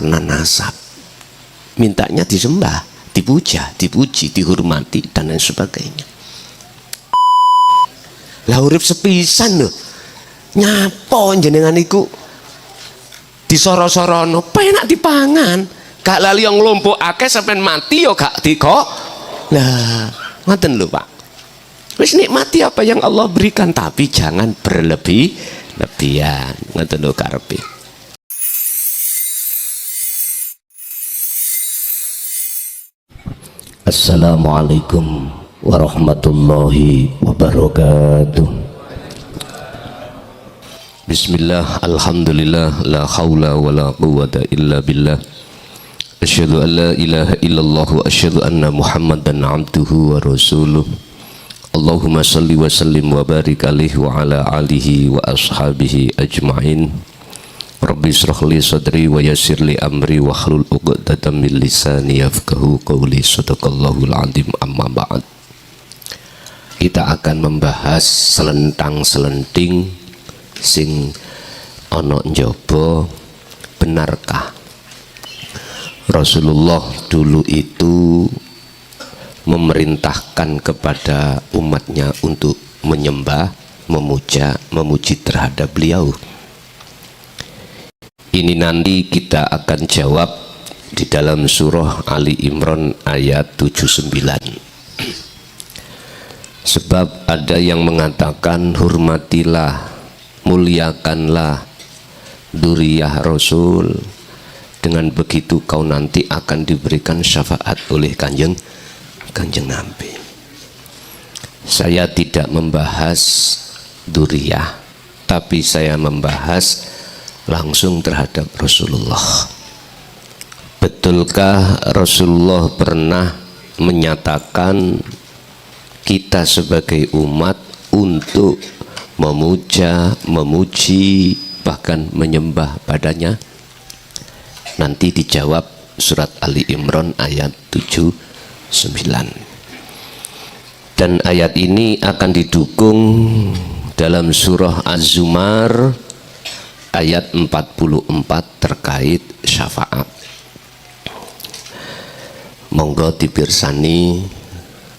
karena nasab, mintanya disembah, dipuja, dipuji, dihormati dan lain sebagainya. Lah urip sepisan lho, nyapo jenengan iku disoro-sorono penak dipangan, gak lali yang ngelompok akeh sampean mati yo gak dikok. Lah ngoten lho Pak, wis nikmati apa yang Allah berikan, tapi jangan berlebihan. Ngoten lho karepe. Assalamualaikum warahmatullahi wabarakatuh. Bismillah, alhamdulillah, la haula wa la quwwata illa billah. Asyhadu an la ilaha illallah wa asyhadu anna Muhammadan abduhu wa rasuluh. Allahumma salli wa sallim wa barik alaihi wa ala alihi wa ashabihi ajma'in. Rabbi israh li sadri wa yassir li amri wa hlul 'uqdatam min lisani yafqahu qawli. Shadaqallahul azim. Amma ba'd. Kita akan membahas selentang-selenting sing ana njaba. Benarkah Rasulullah dulu itu memerintahkan kepada umatnya untuk menyembah, memuja, memuji terhadap beliau? Ini nanti kita akan jawab di dalam surah Ali Imran ayat 79. Sebab ada yang mengatakan hormatilah, muliakanlah dzurriyyah Rasul, dengan begitu kau nanti akan diberikan syafaat oleh kanjeng Nabi. Saya tidak membahas dzurriyyah, tapi saya membahas langsung terhadap Rasulullah. Betulkah Rasulullah pernah menyatakan kita sebagai umat untuk memuja, memuji, bahkan menyembah padanya? Nanti dijawab surat Ali Imran ayat 79. Dan ayat ini akan didukung dalam surah Az-Zumar ayat 44 terkait syafaat. Monggo dipirsani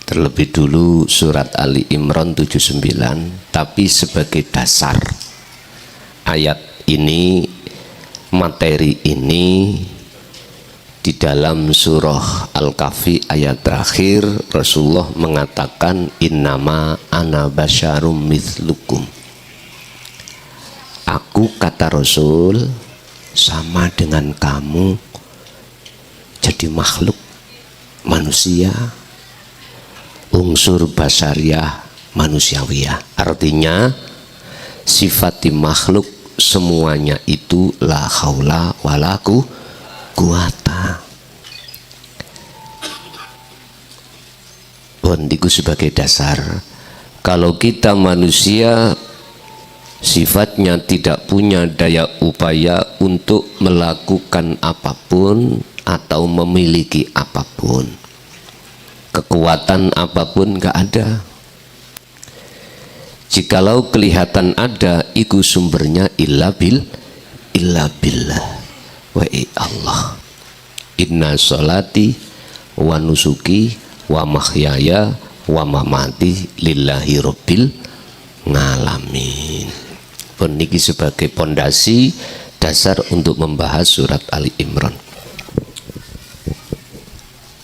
terlebih dulu surat Ali Imran 79, tapi sebagai dasar ayat ini, materi ini di dalam surah Al-Kahfi ayat terakhir Rasulullah mengatakan innama ana basyarum mithlukum. Aku, kata Rasul, sama dengan kamu, jadi makhluk manusia, unsur basyariah manusiawiyah. Artinya sifat makhluk semuanya itu la haula wala quwata. Bondiku sebagai dasar, kalau kita manusia sifatnya tidak punya daya upaya untuk melakukan apapun atau memiliki apapun, kekuatan apapun gak ada. Jikalau kelihatan ada, iku sumbernya illa billah wa Allah. Inna sholati wa nusuki wa mahyaya wa mamati lillahi rabbil ngalamin. Niki sebagai pondasi dasar untuk membahas surat Ali Imran.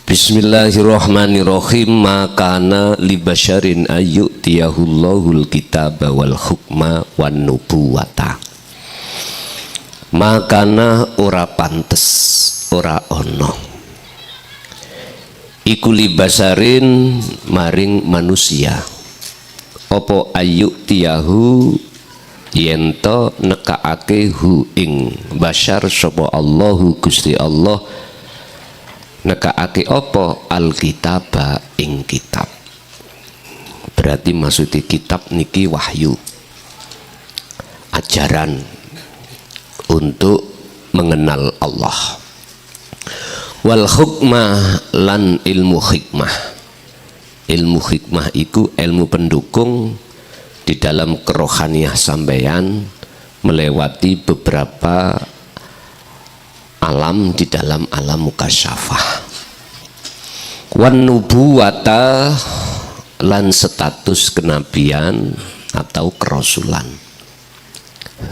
Bismillahirrahmanirrahim. Makana libasyarin ayyutiyahullahul kitaba wal hukma wan nubuwata. Makana ora pantes, ora ono iku libasarin maring manusia opo ayyutiyahu yento nekaake hu ing basyar sapa Allahu Gusti Allah, nekaake apa alkitaba ing kitab. Berarti maksudnya kitab niki wahyu, ajaran untuk mengenal Allah. Wal hukmah lan ilmu hikmah. Ilmu hikmah itu ilmu pendukung di dalam kerohaniah sampeyan melewati beberapa alam di dalam alam mukasyafah. Wan nubuwata lan status kenabian atau kerasulan.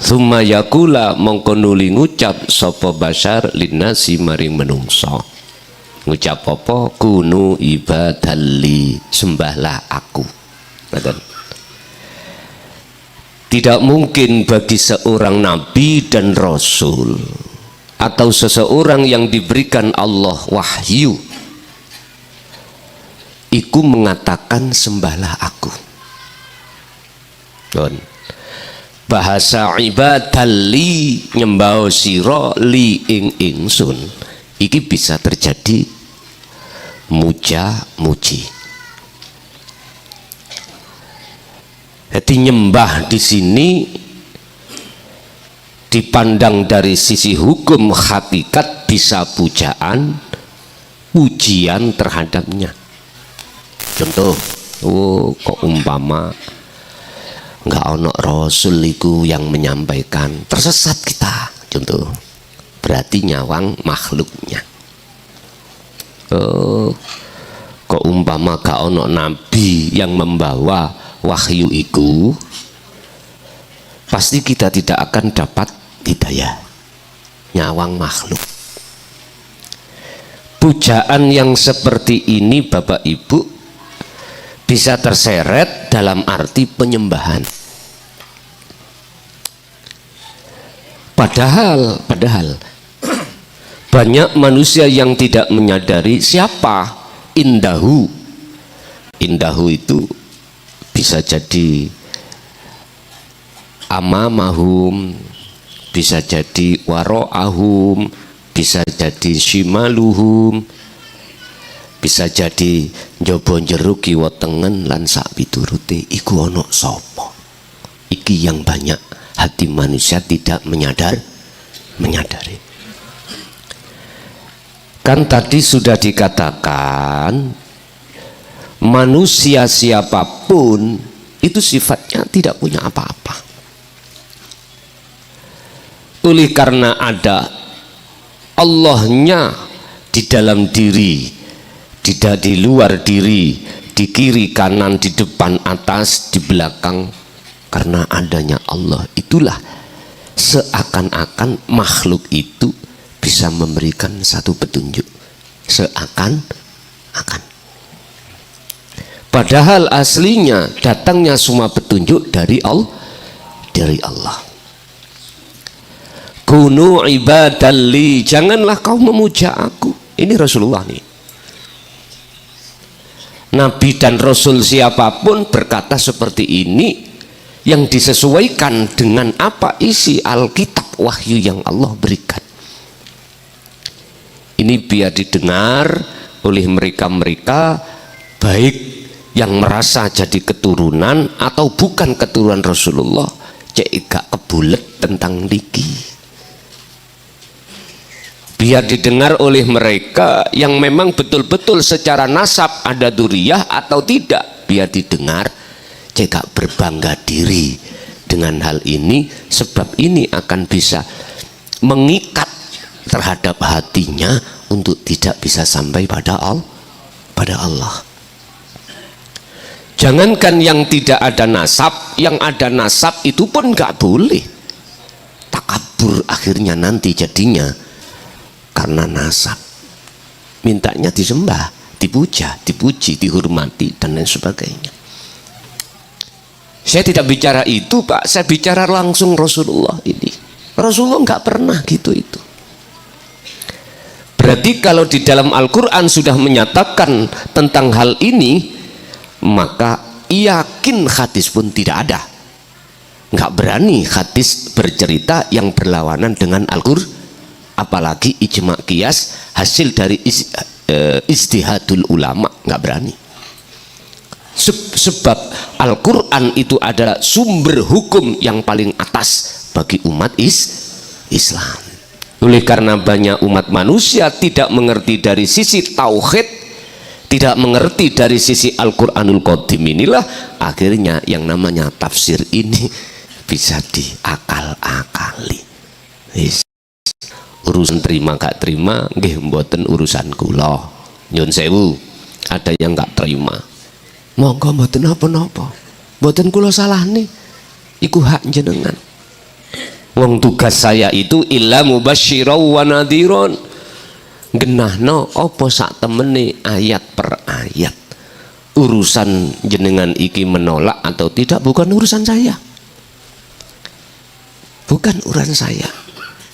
Tsumma yaqula mongko nuli ngucap sapa basyar linnasi maring menungso. Ngucap apa? Kunu ibadalli, sembahlah aku. Tidak mungkin bagi seorang nabi dan rasul atau seseorang yang diberikan Allah wahyu iku mengatakan sembahlah aku. Bahasa ibadalli nyembah sira li ing ingsun iki bisa terjadi muja muji. Jadi nyembah di sini dipandang dari sisi hukum hakikat bisa pujaan, pujian terhadapnya. Contoh, kok umpama nggak ono rasul iku yang menyampaikan, tersesat kita. Contoh, berarti nyawang makhluknya. Kok umpama gak ono nabi yang membawa wahyu iku, pasti kita tidak akan dapat hidayah. Nyawang makhluk. Pujaan yang seperti ini Bapak Ibu bisa terseret dalam arti penyembahan. Padahal banyak manusia yang tidak menyadari siapa indahu. Indahu itu bisa jadi amamahum, bisa jadi waro'ahum, bisa jadi shimaluhum, bisa jadi njaba njero kiwa tengen lan sak piturute. Iku ana sapa? Iki yang banyak hati manusia tidak menyadari. Kan tadi sudah dikatakan manusia siapapun itu sifatnya tidak punya apa-apa. Oleh karena ada Allahnya di dalam diri, tidak di luar diri, di kiri kanan, di depan atas, di belakang. Karena adanya Allah itulah seakan-akan makhluk itu bisa memberikan satu petunjuk. Seakan-akan. Padahal aslinya datangnya semua petunjuk dari Allah. Kunu ibadalli, janganlah kau memuja aku. Ini Rasulullah nih. Nabi dan Rasul siapapun berkata seperti ini, yang disesuaikan dengan apa isi Alkitab wahyu yang Allah berikan. Ini biar didengar oleh mereka-mereka baik yang merasa jadi keturunan atau bukan keturunan Rasulullah, cek gak kebulet tentang niki. Biar didengar oleh mereka yang memang betul-betul secara nasab ada duriyah atau tidak, biar didengar cek berbangga diri dengan hal ini, sebab ini akan bisa mengikat terhadap hatinya untuk tidak bisa sampai pada Allah. Jangankan yang tidak ada nasab, yang ada nasab itu pun nggak boleh. Takabur akhirnya nanti jadinya karena nasab. Mintanya disembah, dipuja, dipuji, dihormati dan lain sebagainya. Saya tidak bicara itu Pak, saya bicara langsung Rasulullah ini. Rasulullah nggak pernah gitu itu. Berarti kalau di dalam Al-Quran sudah menyatakan tentang hal ini, maka yakin hadis pun tidak ada. Nggak berani hadis bercerita yang berlawanan dengan Al-Quran, apalagi ijma' qiyas hasil dari ijtihadul ulama, nggak berani. Sebab Al-Quran itu adalah sumber hukum yang paling atas bagi umat Islam. Oleh karena banyak umat manusia tidak mengerti dari sisi tauhid, tidak mengerti dari sisi Al-Quranul Qadim, inilah akhirnya yang namanya tafsir ini bisa diakal-akali. urusan terima gak terima nggih mboten urusan kula. Nyun sewu, ada yang gak terima, monggo mboten napa-napa, mboten kula salahne, iku hak jenengan. Wong tugas saya itu illa mubasysyiran wa nadhiran, genahno apa sak temene ayat per ayat. Urusan jenengan iki menolak atau tidak bukan urusan saya, bukan urusan saya.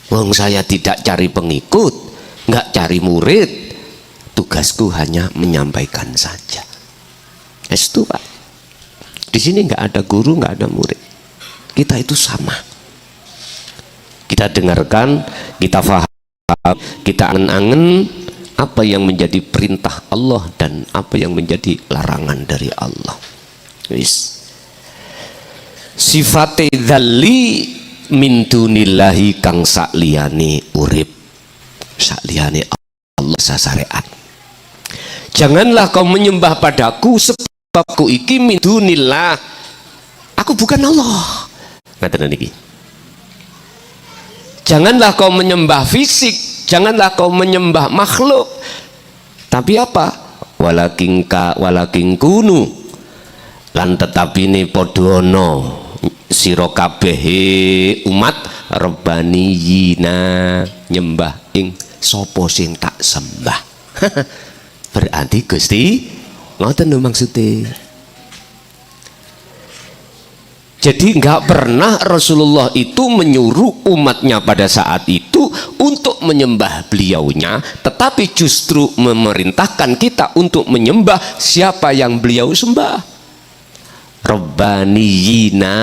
Wong saya tidak cari pengikut, nggak cari murid, tugasku hanya menyampaikan saja. Itu Pak. Di sini nggak ada guru, nggak ada murid. Kita itu sama. Kita dengarkan, kita faham, kita angen-angen apa yang menjadi perintah Allah dan apa yang menjadi larangan dari Allah. Wis. Sifate dzalli min dunillahi kang sakliyane urip, sakliyane Allah sasareat. Janganlah kau menyembah padaku sebab ku iki min dunillah, aku bukan Allah. Ngaten niki. Janganlah kau menyembah fisik, janganlah kau menyembah makhluk, tapi apa? Walakin kunu, lan tetapi ini podono sira kabeh umat rabbaniyina, nyembah ing sapa sing tak sembah. Berarti Gusti ngoten lho maksudnya. Jadi nggak pernah Rasulullah itu menyuruh umatnya pada saat itu untuk menyembah beliaunya, tetapi justru memerintahkan kita untuk menyembah siapa yang beliau sembah. Rabbaniyina,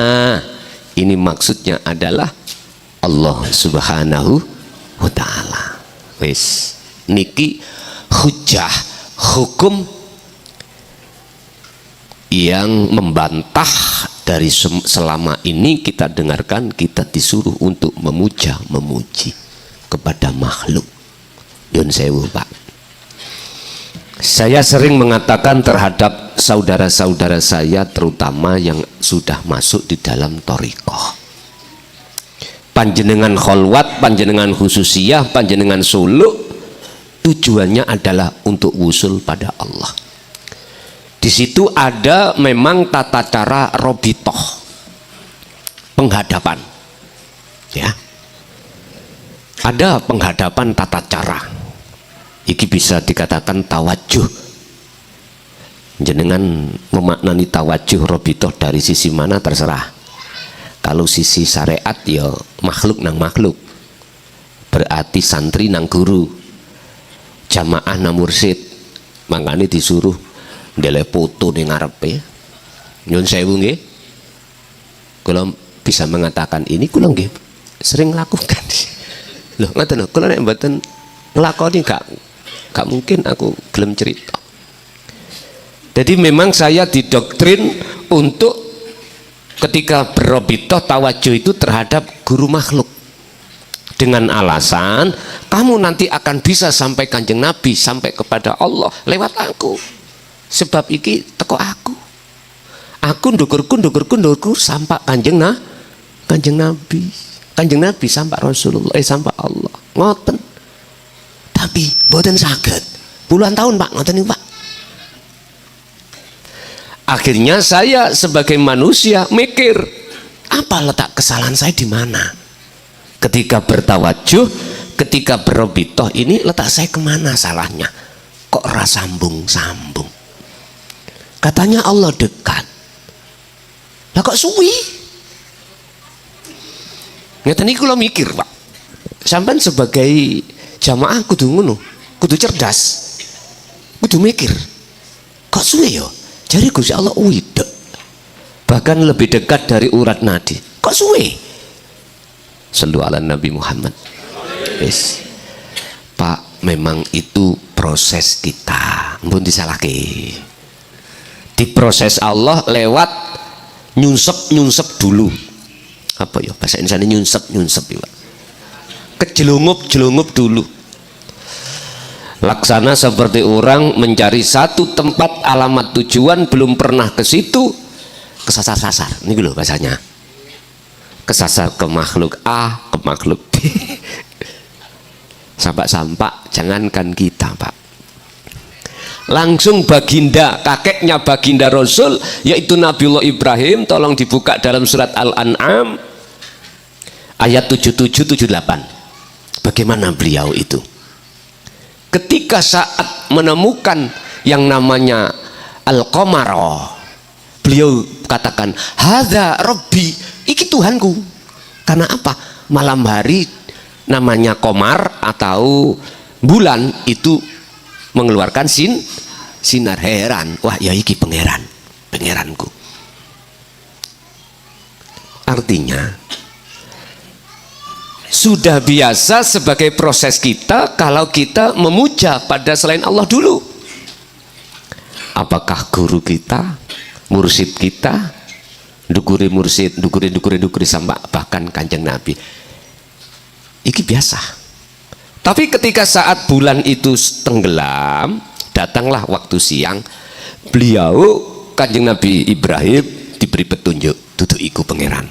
ini maksudnya adalah Allah Subhanahu wa ta'ala. Wis niki hujjah hukum yang membantah dari selama ini kita dengarkan kita disuruh untuk memuji kepada makhluk. Yun sewu Pak, saya sering mengatakan terhadap saudara-saudara saya terutama yang sudah masuk di dalam thariqah, panjenengan kholwat, panjenengan khususiyah, panjenengan suluk, tujuannya adalah untuk wusul pada Allah. Di situ ada memang tata cara robitoh, penghadapan, ya. Ada penghadapan tata cara. Iki bisa dikatakan tawajuh. Jenengan memaknani tawajuh robitoh dari sisi mana terserah. Kalau sisi syariat ya makhluk nang makhluk, berarti santri nang guru, jamaah nang mursid, makanya disuruh ndelok foto ning ngarepe. Nyun sewu nggih. Kula bisa mengatakan ini kula nggih sering lakukan. Loh ngoten lho, kula nek mboten nglakoni gak mungkin aku gelem cerita. Jadi memang saya didoktrin untuk ketika berobitoh tawajuh itu terhadap guru makhluk dengan alasan kamu nanti akan bisa sampai Kanjeng Nabi, sampai kepada Allah lewat aku. Sebab iki teko aku ndukurku sampai Kanjeng Nabi, Kanjeng Nabi sampai Rasulullah, sampai Allah, ngoten. Tapi mboten saged puluhan tahun Pak, ngoten niku Pak. Akhirnya saya sebagai manusia mikir, apa letak kesalahan saya di mana? Ketika bertawajuh, ketika berobitoh ini letak saya kemana salahnya? Kok rasa sambung? Katanya Allah dekat. Lah kok suwi? Ngeten niku kula mikir, Pak. Sampean sebagai jamaah kudu ngono, kudu cerdas. Kudu mikir. Kok suwi ya? Jare Gusti Allah widek. Bahkan lebih dekat dari urat nadi. Kok suwi? Shallu ala Nabi Muhammad. Yes. Pak, memang itu proses kita. Mbun disalahke. Diproses Allah lewat nyunsep dulu. Apa ya bahasa Indonesia nyunsep ya Pak. Kejelungup dulu. Laksana seperti orang mencari satu tempat alamat tujuan belum pernah ke situ, kesasar-sasar. Ini loh bahasanya. Kesasar ke makhluk A, ke makhluk B. Sampak-sampak jangankan kita Pak, langsung baginda, kakeknya baginda Rasul yaitu Nabiullah Ibrahim, tolong dibuka dalam surat Al-An'am ayat 77-78. Bagaimana beliau itu ketika saat menemukan yang namanya Al-Qamara, beliau katakan hadza Rabbi, iki Tuhanku. Karena apa? Malam hari namanya komar atau bulan itu mengeluarkan sinar. Heran, wah ya iki pangeranku. Artinya sudah biasa sebagai proses kita kalau kita memuja pada selain Allah dulu. Apakah guru kita, mursid kita, dukuri mursid, dukuri sampai bahkan Kanjeng Nabi, iki biasa. Tapi ketika saat bulan itu tenggelam, datanglah waktu siang, beliau Kanjeng Nabi Ibrahim diberi petunjuk, duduk iku pangeran.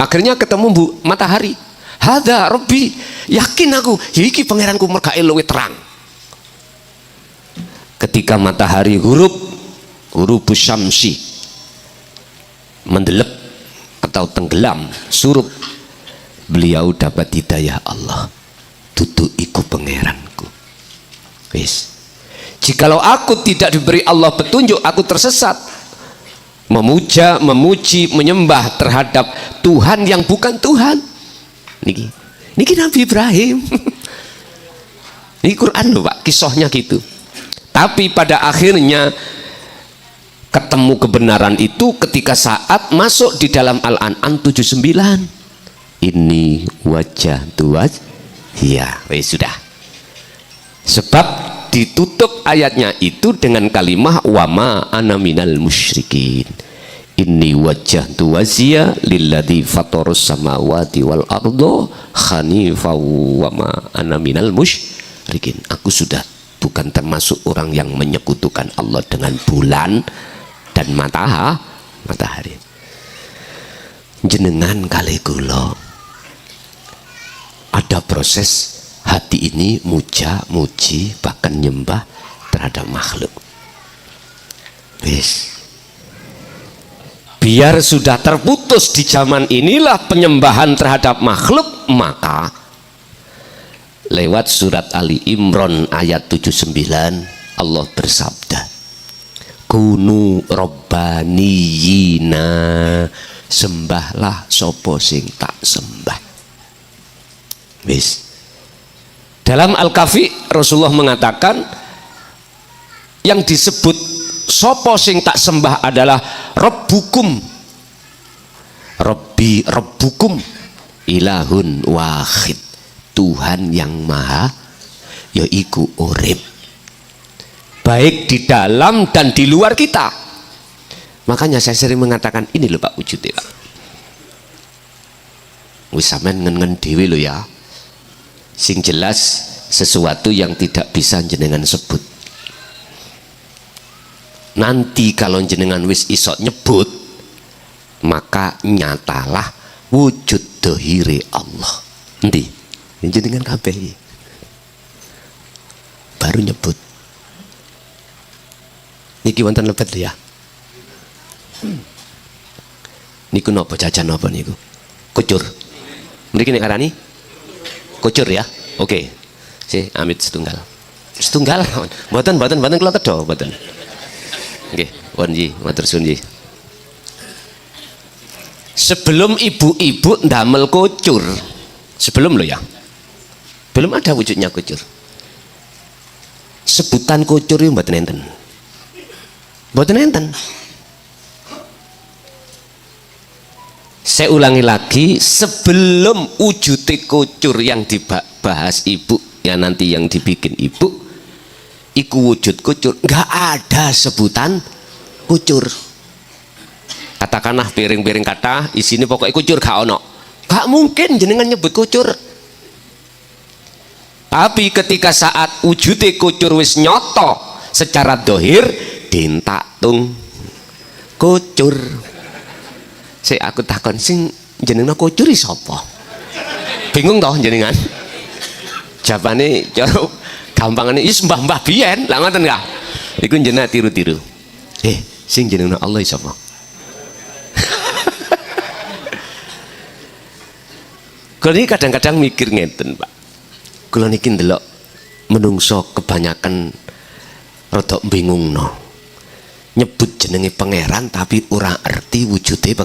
Akhirnya ketemu matahari, hadza Rabbi, yakin aku iki pangeranku mergae luwih terang. Ketika matahari ghurubus syamsi, mendelep atau tenggelam, surup, beliau dapat hidayah Allah, duduk iku pangeranku. Wis, jikalau aku tidak diberi Allah petunjuk, aku tersesat, memuja, memuji, menyembah terhadap Tuhan yang bukan Tuhan. Niki Nabi Ibrahim. Ini Quran loh Pak, kisahnya gitu. Tapi pada akhirnya ketemu kebenaran itu ketika saat masuk di dalam Al-An'am 79. Ini wajah tuaj, ya sudah. Sebab ditutup ayatnya itu dengan kalimah wama ana minal musyrikin. Inni wajah tuwazia lilladzi fatarus samawati wal ardo hanifan wama ana minal musyrikin. Aku sudah bukan termasuk orang yang menyekutukan Allah dengan bulan dan matahari. Jenengan kali kula ada proses hati ini muja, muji, bahkan nyembah terhadap makhluk. Wis, biar sudah terputus di zaman inilah penyembahan terhadap makhluk, maka lewat surat Ali Imran ayat 79 Allah bersabda, kunu robbaniyina, sembahlah sopo sing tak sembah. Wis, dalam Al-Kafi Rasulullah mengatakan yang disebut sopo sing tak sembah adalah Rabbukum, Rabbi Rabbukum ilahun wahid, Tuhan yang maha yaiku urip, baik di dalam dan di luar kita. Makanya saya sering mengatakan ini loh Pak wujudnya Pak, wis sampean ngen-ngen dhewe lho ya, sing jelas sesuatu yang tidak bisa jenengan sebut. Nanti kalau jenengan wis isok nyebut, maka nyatalah wujud dohire Allah. Nanti jenengan kabeh baru nyebut. Niki wonten lebet ya. Niku napa jajan napa niku? Kucur. Mriki nek arani kucur ya. Oke. Si amit setunggal. Setunggal. Mboten kula kedho mboten. Nggih, pun nggih, matur suwun nggih. Sebelum ibu-ibu ndamel kucur, sebelum lo ya, belum ada wujudnya kucur. Sebutan kucur itu mboten enten. Mboten enten. Saya ulangi lagi, sebelum wujud kucur yang dibahas ibu, ya nanti yang dibikin ibu, iku wujud kucur, nggak ada sebutan kucur. Katakanlah piring-piring kata isinya pokoknya kucur, gak ono, gak mungkin jenengan nyebut kucur. Tapi ketika saat wujud kucur wis nyoto secara dohir, dintaktung kucur. Aku takon sing jenengan kucuri sapa? Bingung toh jenengan? jawabane cara gampangane is mbah-mbah biyen lha ngoten ka iku jenengan tiru-tiru sing jenenge Allah sapa kula niki kadang-kadang mikir ngeten Pak kula niki ndelok menungso kebanyakan rada bingungno nyebut jenenge pangeran tapi ora arti wujude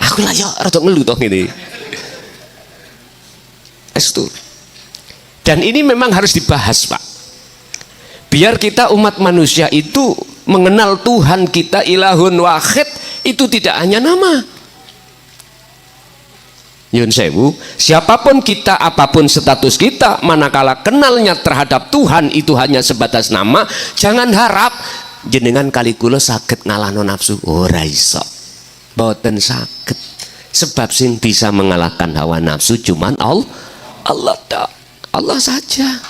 aku lah ya rada ngelu to ngene estu dan ini memang harus dibahas Pak biar kita umat manusia itu mengenal Tuhan kita ilahun wahid itu tidak hanya nama Yun sewu, siapapun kita, apapun status kita, manakala kenalnya terhadap Tuhan itu hanya sebatas nama, jangan harap jenengan kali kula saged ngalahno nafsu. Ora iso. Mboten saged. Sebab sing bisa mengalahkan hawa nafsu cuman Allah tak. Allah saja.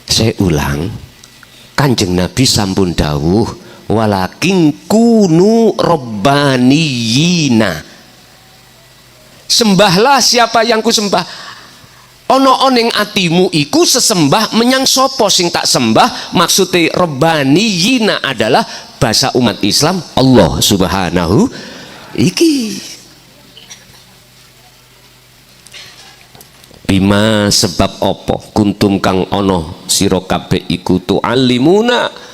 Saya ulang, Kanjeng Nabi sampun dawuh walakin kunu robbaniyina sembahlah siapa yang ku sembah ono oning atimu iku sesembah menyang sopo sing tak sembah maksudnya robbaniyina adalah bahasa umat Islam Allah subhanahu iki bima sebab opo kuntum kang ono sira kabeh iku tu'allimuna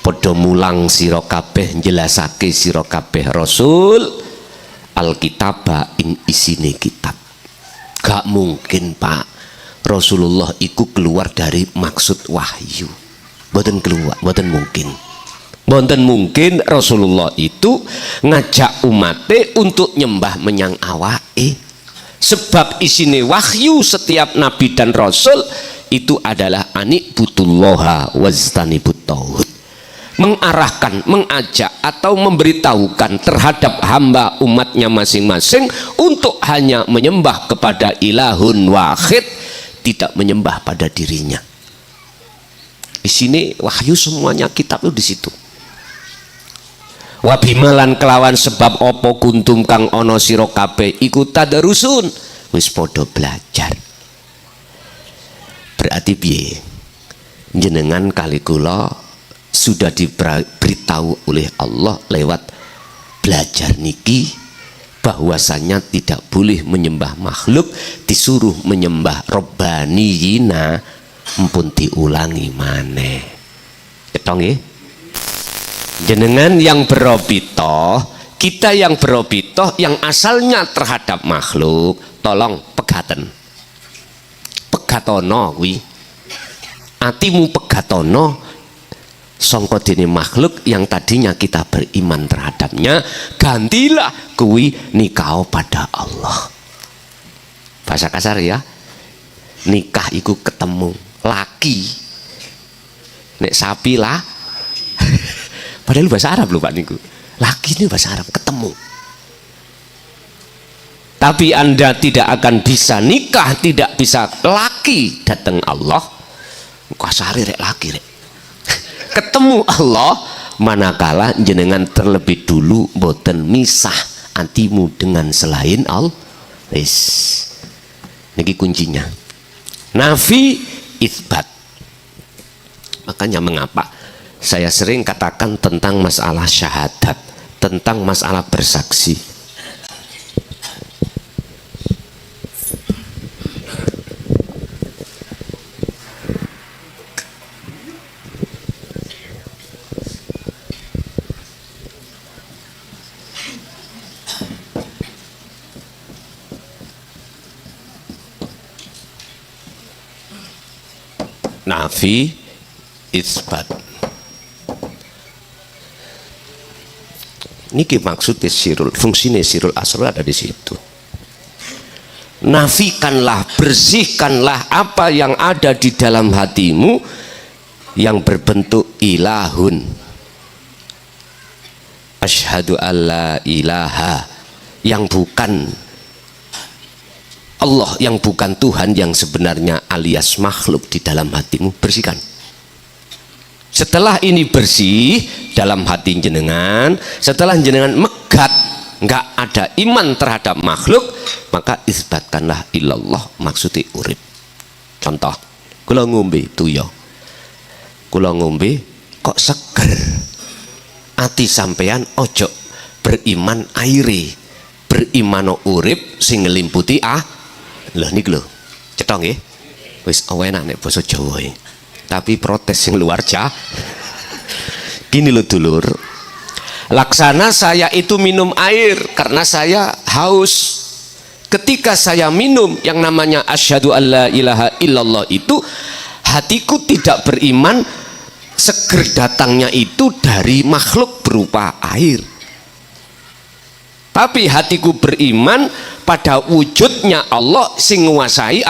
padha mulang sira kabeh jelasake sira kabeh Rasul alkitaba ing isine kitab. Gak mungkin Pak Rasulullah iku keluar dari maksud wahyu. Mboten keluar, mboten mungkin. Mboten mungkin Rasulullah itu ngajak umate untuk nyembah menyang awake. Sebab isine wahyu setiap nabi dan rasul itu adalah anikbutullaha waztanibut tauhid. Mengarahkan, mengajak atau memberitahukan terhadap hamba umatnya masing-masing untuk hanya menyembah kepada ilahun wahid, tidak menyembah pada dirinya. Di sini wahyu semuanya kitab itu di situ. Wabimalan kelawan sebab opo kuntum kang ono sira kabeh iku tadarusun wis padha belajar. Berarti piye? Jenengan kali kula sudah diberitahu oleh Allah lewat belajar niki bahwasanya tidak boleh menyembah makhluk, disuruh menyembah robbaniyina, mpun diulangi maneh. Ketong nggih? Jenengan yang berobitoh, kita yang berobitoh yang asalnya terhadap makhluk, tolong pegaten. Pegatono kuwi. Atimu pegatono sangka dene makhluk yang tadinya kita beriman terhadapnya, gantilah kuwi nikah pada Allah. Bahasa kasar ya, nikah iku ketemu laki nek sapi lah padahal bahasa Arab lho Pak niku, laki ini bahasa Arab ketemu. Tapi Anda tidak akan bisa nikah, tidak bisa laki datang Allah kasari rek laki rek ketemu Allah manakala jenengan terlebih dulu boten misah antimu dengan selain Allah. Wis niki kuncinya nafi isbat. Makanya mengapa saya sering katakan tentang masalah syahadat, tentang masalah bersaksi. Nafi isbat niki maksudnya sirul, fungsinya sirul asrul ada di situ. Nafikanlah, bersihkanlah apa yang ada di dalam hatimu yang berbentuk ilahun. Asyhadu alla ilaha, yang bukan Allah, yang bukan Tuhan yang sebenarnya alias makhluk di dalam hatimu, bersihkan. Setelah ini bersih dalam hati jenengan, setelah jenengan megat nggak ada iman terhadap makhluk, maka isbatkanlah ilallah, maksudnya urip. Contoh, kula ngombe tuya, kula ngombe kok seger, ati sampean ojo beriman airi, berimano urip sing ngelimputi lho niku lho cetha nggih wis enak nek basa Jawa tapi protes sing luar Jawa. Gini lho dulur, laksana saya itu minum air karena saya haus. Ketika saya minum yang namanya asyhadu alla ilaha illallah itu, hatiku tidak beriman seger datangnya itu dari makhluk berupa air, tapi hatiku beriman pada wujudnya Allah sing nguasai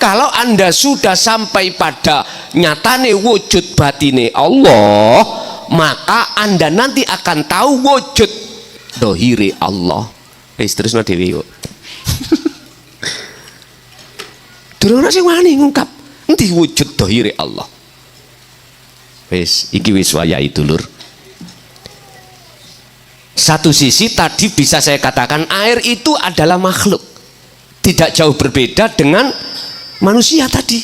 Kalau Anda sudah sampai pada nyatane wujud batine Allah, maka Anda nanti akan tahu wujud dohiri Allah. Terus dewi yuk. Durung sing wani ngungkap endi wujud dohiri Allah. Wis iki wis wayahe dulur. Satu sisi tadi bisa saya katakan air itu adalah makhluk, tidak jauh berbeda dengan manusia tadi.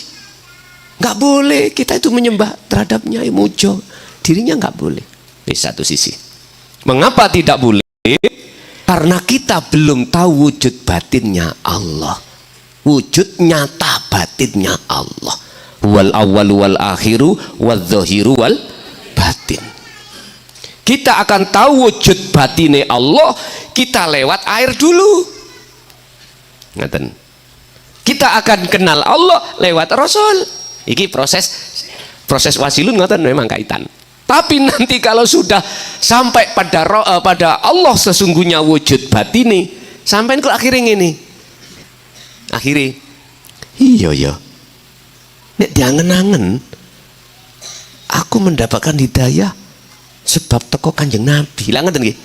Nggak boleh kita itu menyembah terhadap Nyai Mujo, dirinya nggak boleh. Di satu sisi, mengapa tidak boleh? Karena kita belum tahu wujud batinnya Allah, wujud nyata batinnya Allah. Wal awwalu wal akhiru wal zahiru wal batin. Kita akan tahu wujud batine Allah kita lewat air dulu. Ngaten. Kita akan kenal Allah lewat Rasul. Iki proses wasilun ngoten memang kaitan. Tapi nanti kalau sudah sampai pada Allah sesungguhnya wujud batini, sampai ke akhirnya ini. Akhirnya iya. Nek diangen-angen aku mendapatkan hidayah sebab teko Kanjeng Nabi. Lah ngoten nggih.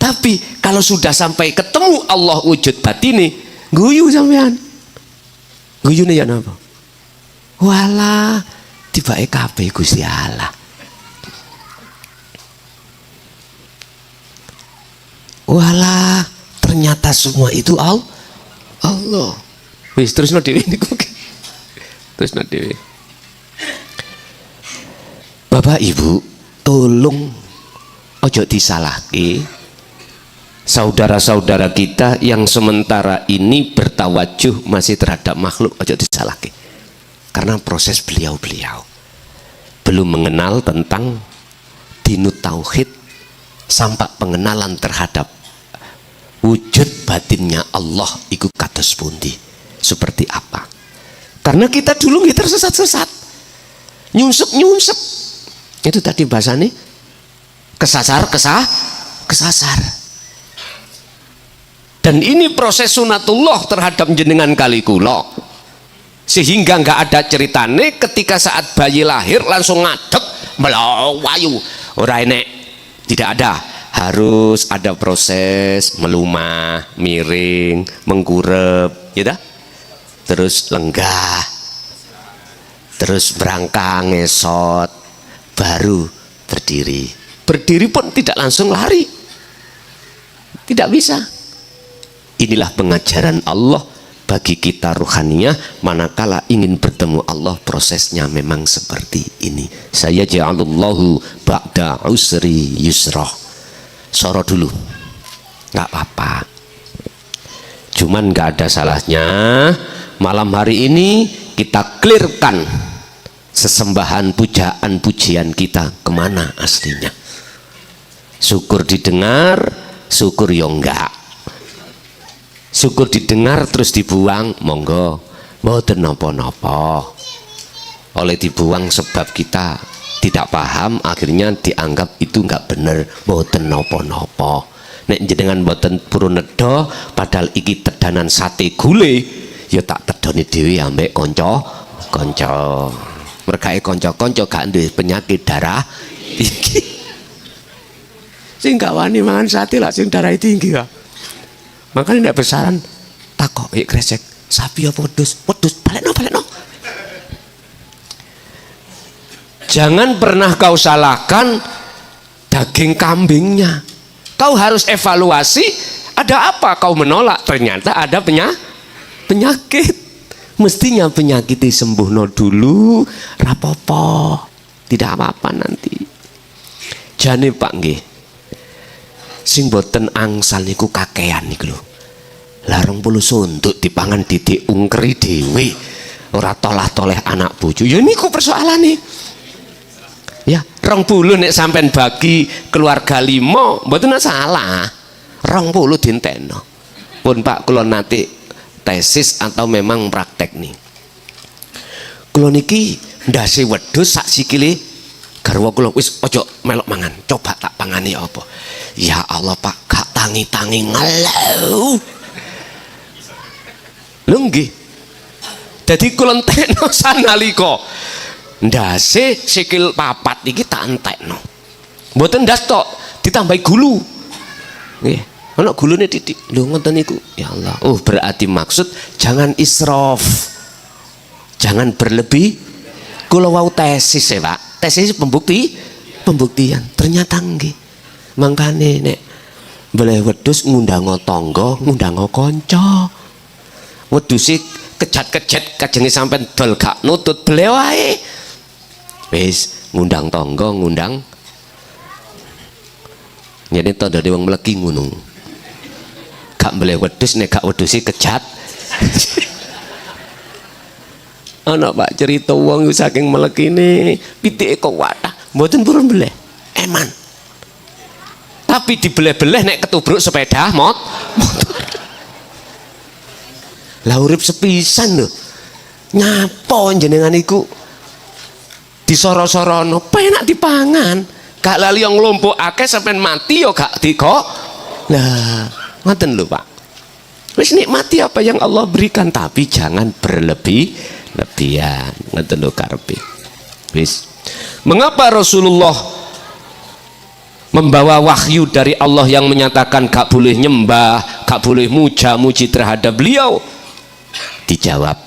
Tapi kalau sudah sampai ketemu Allah wujud batini, guyu sampean. Guyune ya napa? Walah, tibake kabeh Gusti Allah. Walah, ternyata semua itu Allah. Wis terusno dhewe niku. Terusno dhewe. Bapak Ibu, tolong ojo disalahke saudara-saudara kita yang sementara ini bertawajuh masih terhadap makhluk, ojo disalahke. Karena proses beliau belum mengenal tentang dinut tauhid sampai pengenalan terhadap wujud batinnya Allah iku kados pundi, seperti apa. Karena kita dulu kita tersesat-sesat, nyunsep itu tadi bahasanya kesasar. Dan ini proses sunatullah terhadap jenengan kali kula, sehingga nggak ada ceritane ketika saat bayi lahir langsung ngadeg melawayu ora enek, tidak ada, harus ada proses melumah, miring, mengkurep, ya dah? Terus lenggah, terus berangkang, ngesot, baru berdiri. Berdiri pun tidak langsung lari, tidak bisa. Inilah pengajaran Allah bagi kita ruhaniyah, manakala ingin bertemu Allah prosesnya memang seperti ini. Saya ja'alullahu ba'da usri yusra. Soro dulu nggak apa-apa, cuman nggak ada salahnya malam hari ini kita clearkan sesembahan, pujaan, pujian kita kemana aslinya. Syukur didengar, syukur ya enggak. Syukur didengar terus dibuang, monggo mboten napa-napa. Oleh dibuang sebab kita tidak paham, akhirnya dianggap itu enggak bener, mboten napa-napa. Nek jenengan mboten purun nedha, padahal iki tedanan sate gule, ya tak tedoni dhewe ambek kanca. Mergae kanca-kanca gak duwe penyakit darah tinggi. Sing gak wani mangan sate lah sing darah tinggi ya. Makanya ndak besaran takok kresek sapi apa wedhus balekno. Jangan pernah kau salahkan daging kambingnya. Kau harus evaluasi, ada apa kau menolak? Ternyata ada penyakit. Mestinya penyakit sembuh no dulu, rapopo, tidak apa-apa nanti. Jane Pak nggih, sing boten angsal niku kakean niku lho. Larung puluh sunduk dipangan didik ungkeri dhewe, ora tolah-toleh anak bojo. Ya niku persoalane. Ya, 20 nek sampean bagi keluarga 5, mboten salah. 20 dintekno. Pun Pak kula nate tesis atau memang praktek nih. Kula niki ndase wedhus sak sikile garwa kula wis ojo melok mangan, coba tak pangani apa. Ya Allah Pak, gak tangi-tangi ngelau. Lho nggih. Dadi kula entekno sanalika ndase sikil papat iki tak entekno. Mboten ndas tok, ditambahi gulu. Nggih. Ana gulune titik. Lho ngoten niku. Ya Allah. Oh, berarti maksud jangan israf. Jangan berlebih. Kula wau tesis ya, Pak. Tesis pembuktian. Ternyata nggih. Mangkane nek boleh wedhus ngundang tangga, ngundang kanca. Wedhuse kejat-kejat kajenge sampean dol gak nutut bele wae. Wis ngundang tangga, ngundang. Nyene tandane wong mleki ngono. Gak boleh wedhus nek gak wedhuse kejat. Ana Pak cerita wong saking melekine pitike kok wathah mboten purun beleh eman, tapi dibeleh-beleh nek ketubruk sepeda motor. Lah urip sepisan lho, nyapa jenengan iku disoro-sorono penak dipangan, gak lali yang nglompokake sampean mati yo gak dikok. Lah ngoten lho Pak, wis nikmati apa yang Allah berikan, tapi jangan berlebihan. Ngoten lho karepe. Wis. Mengapa Rasulullah membawa wahyu dari Allah yang menyatakan gak boleh nyembah, gak boleh muja-muji terhadap beliau? Dijawab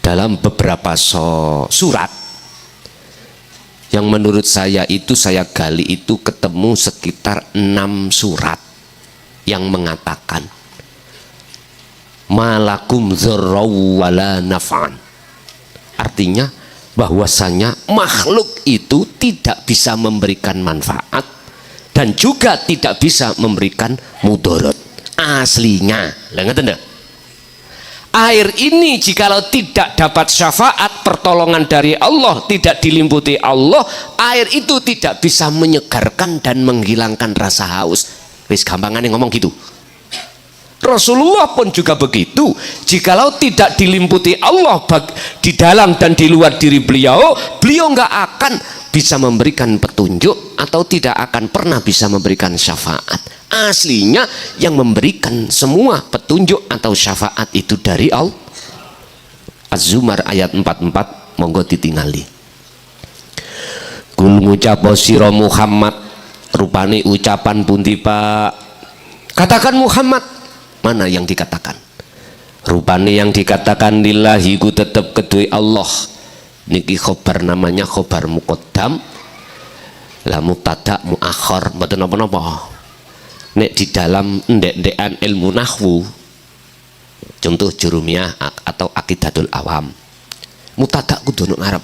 dalam beberapa surat yang menurut saya itu saya gali itu ketemu sekitar 6 surat yang mengatakan malakum dzarraw wala naf'an. Artinya bahwasanya makhluk itu tidak bisa memberikan manfaat dan juga tidak bisa memberikan mudarat. Aslinya, lah ngeten lho. Air ini jikalau tidak dapat syafaat pertolongan dari Allah, tidak dilimputi Allah, air itu tidak bisa menyegarkan dan menghilangkan rasa haus. Wis gampangane ngomong gitu. Rasulullah pun juga begitu. Jikalau tidak dilimputi Allah di dalam dan di luar diri beliau, beliau nggak akan bisa memberikan petunjuk atau tidak akan pernah bisa memberikan syafaat. Aslinya yang memberikan semua petunjuk atau syafaat itu dari Allah. Az-Zumar ayat 44, monggo ditingali. Kul ngucapa sira Muhammad, rupane ucapan pundi Pak? Katakan Muhammad, mana yang dikatakan? Rupane yang dikatakan lillahi ku tetep kedue Allah. Niki khobar namanya khobar muqaddam, la mubtada muakhir, mboten napa-napa. Nek di dalam ndek-ndekan ilmu nahwu, contoh jurumiyah atau akidatul awam, mubtada kudu ngarep.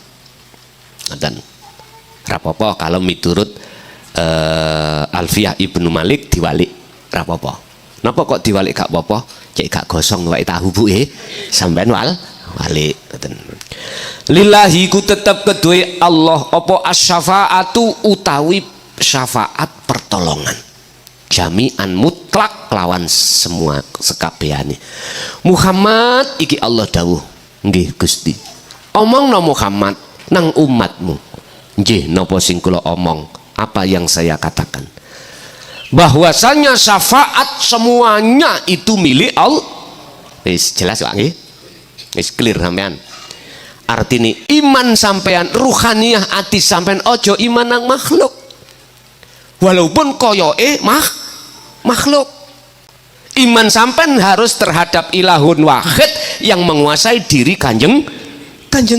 Ngoten. Rapopo kalau miturut Alfiyah Ibnu Malik diwalik rapopo. Napa kok diwalik gak apa-apa? Cek gak gosong wae tahu bu sampean walik. Ngoten. Lillahi ku tetep kedue Allah apa asy-syafaatu utawi syafaat pertolongan. Jami'an mutlak lawan semua sekabehane. Muhammad iki Allah dawuh, nggih Gusti. Omongno Muhammad nang umatmu. Nggih napa sing kula omong, apa yang saya katakan. Bahwasanya syafaat semuanya itu milik Allah. Wis jelas Pak nggih? Wis clear sampean. Artine iman sampean ruhaniyah ati sampean ojo iman nang makhluk. Walaupun koyoke makhluk. Iman sampean harus terhadap ilahun wahid yang menguasai diri kanjeng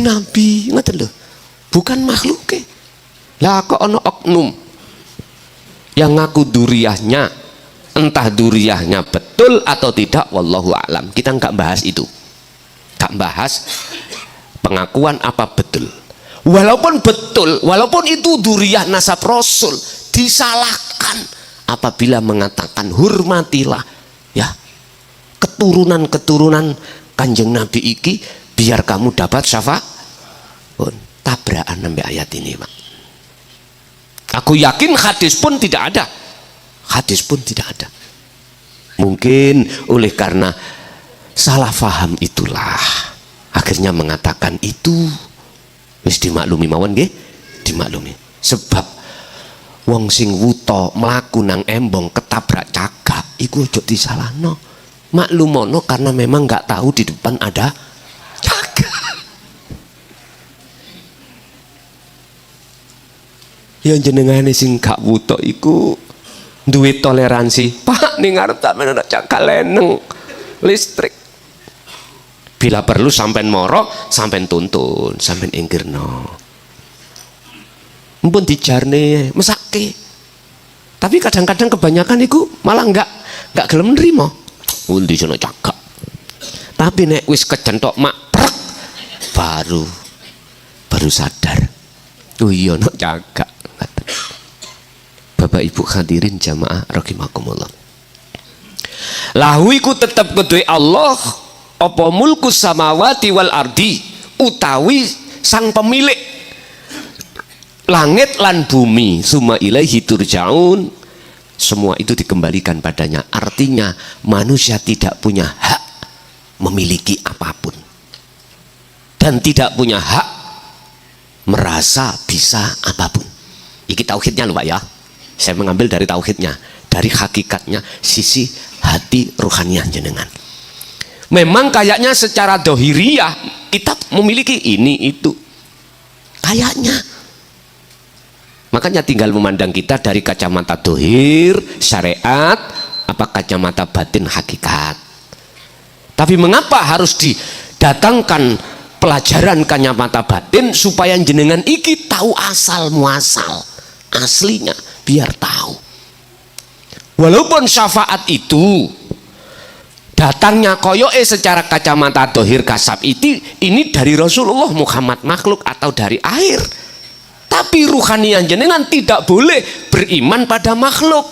Nabi. Ngoten lho. Bukan makhluk. Lah kok ana oknum yang ngaku duriyahnya, entah duriyahnya betul atau tidak, wallahu alam. Kita nggak bahas itu, nggak bahas pengakuan apa betul. Walaupun betul, walaupun itu duriyah nasab Rasul, disalahkan apabila mengatakan hormatilah ya keturunan-keturunan Kanjeng Nabi iki biar kamu dapat syafaat. Tabrakan sampai ayat ini, Pak. Aku yakin hadis pun tidak ada. Hadis pun tidak ada. Mungkin oleh karena salah faham itulah akhirnya mengatakan itu. Wis dimaklumi mawon nggih, dimaklumi. Sebab wong sing wuta mlaku nang embong ketabrak cagak iku aja disalahno. Maklumono karena memang nggak tahu di depan ada cagak. Yang jenengane sing gak wuta iku duwe toleransi. Pak ning ngarep tak ana cagak leneng listrik. Bila perlu sampean moro, sampean tuntun, sampean inggirno. Mumpun dijarne mesake. Tapi kadang-kadang kebanyakan iku malah enggak gelem nrimo. Pundi sono cagak. Tapi nek wis kecentok mak prek baru sadar. Oh iya no cagak. Bapak Ibu hadirin jamaah rahimakumullah. Lahu iku tetep kedue Allah apa mulku samawati wal ardi, utawi sang pemilik langit lan bumi, summa ilaihi turja'un, semua itu dikembalikan padanya. Artinya manusia tidak punya hak memiliki apapun dan tidak punya hak merasa bisa apapun. Iki tauhidnya loh Pak ya, saya mengambil dari tauhidnya, dari hakikatnya sisi hati rohaniah jenengan. Memang kayaknya secara dohiriyah kita memiliki ini itu kayaknya, makanya tinggal memandang kita dari kacamata dohir syariat apa kacamata batin hakikat. Tapi mengapa harus didatangkan pelajaran kacamata batin supaya jenengan iki tahu asal muasal aslinya, biar tahu walaupun syafaat itu datangnya koyoke secara kacamata dohir kasab ini dari Rasulullah Muhammad makhluk atau dari air, tapi ruhaniah jenengan tidak boleh beriman pada makhluk.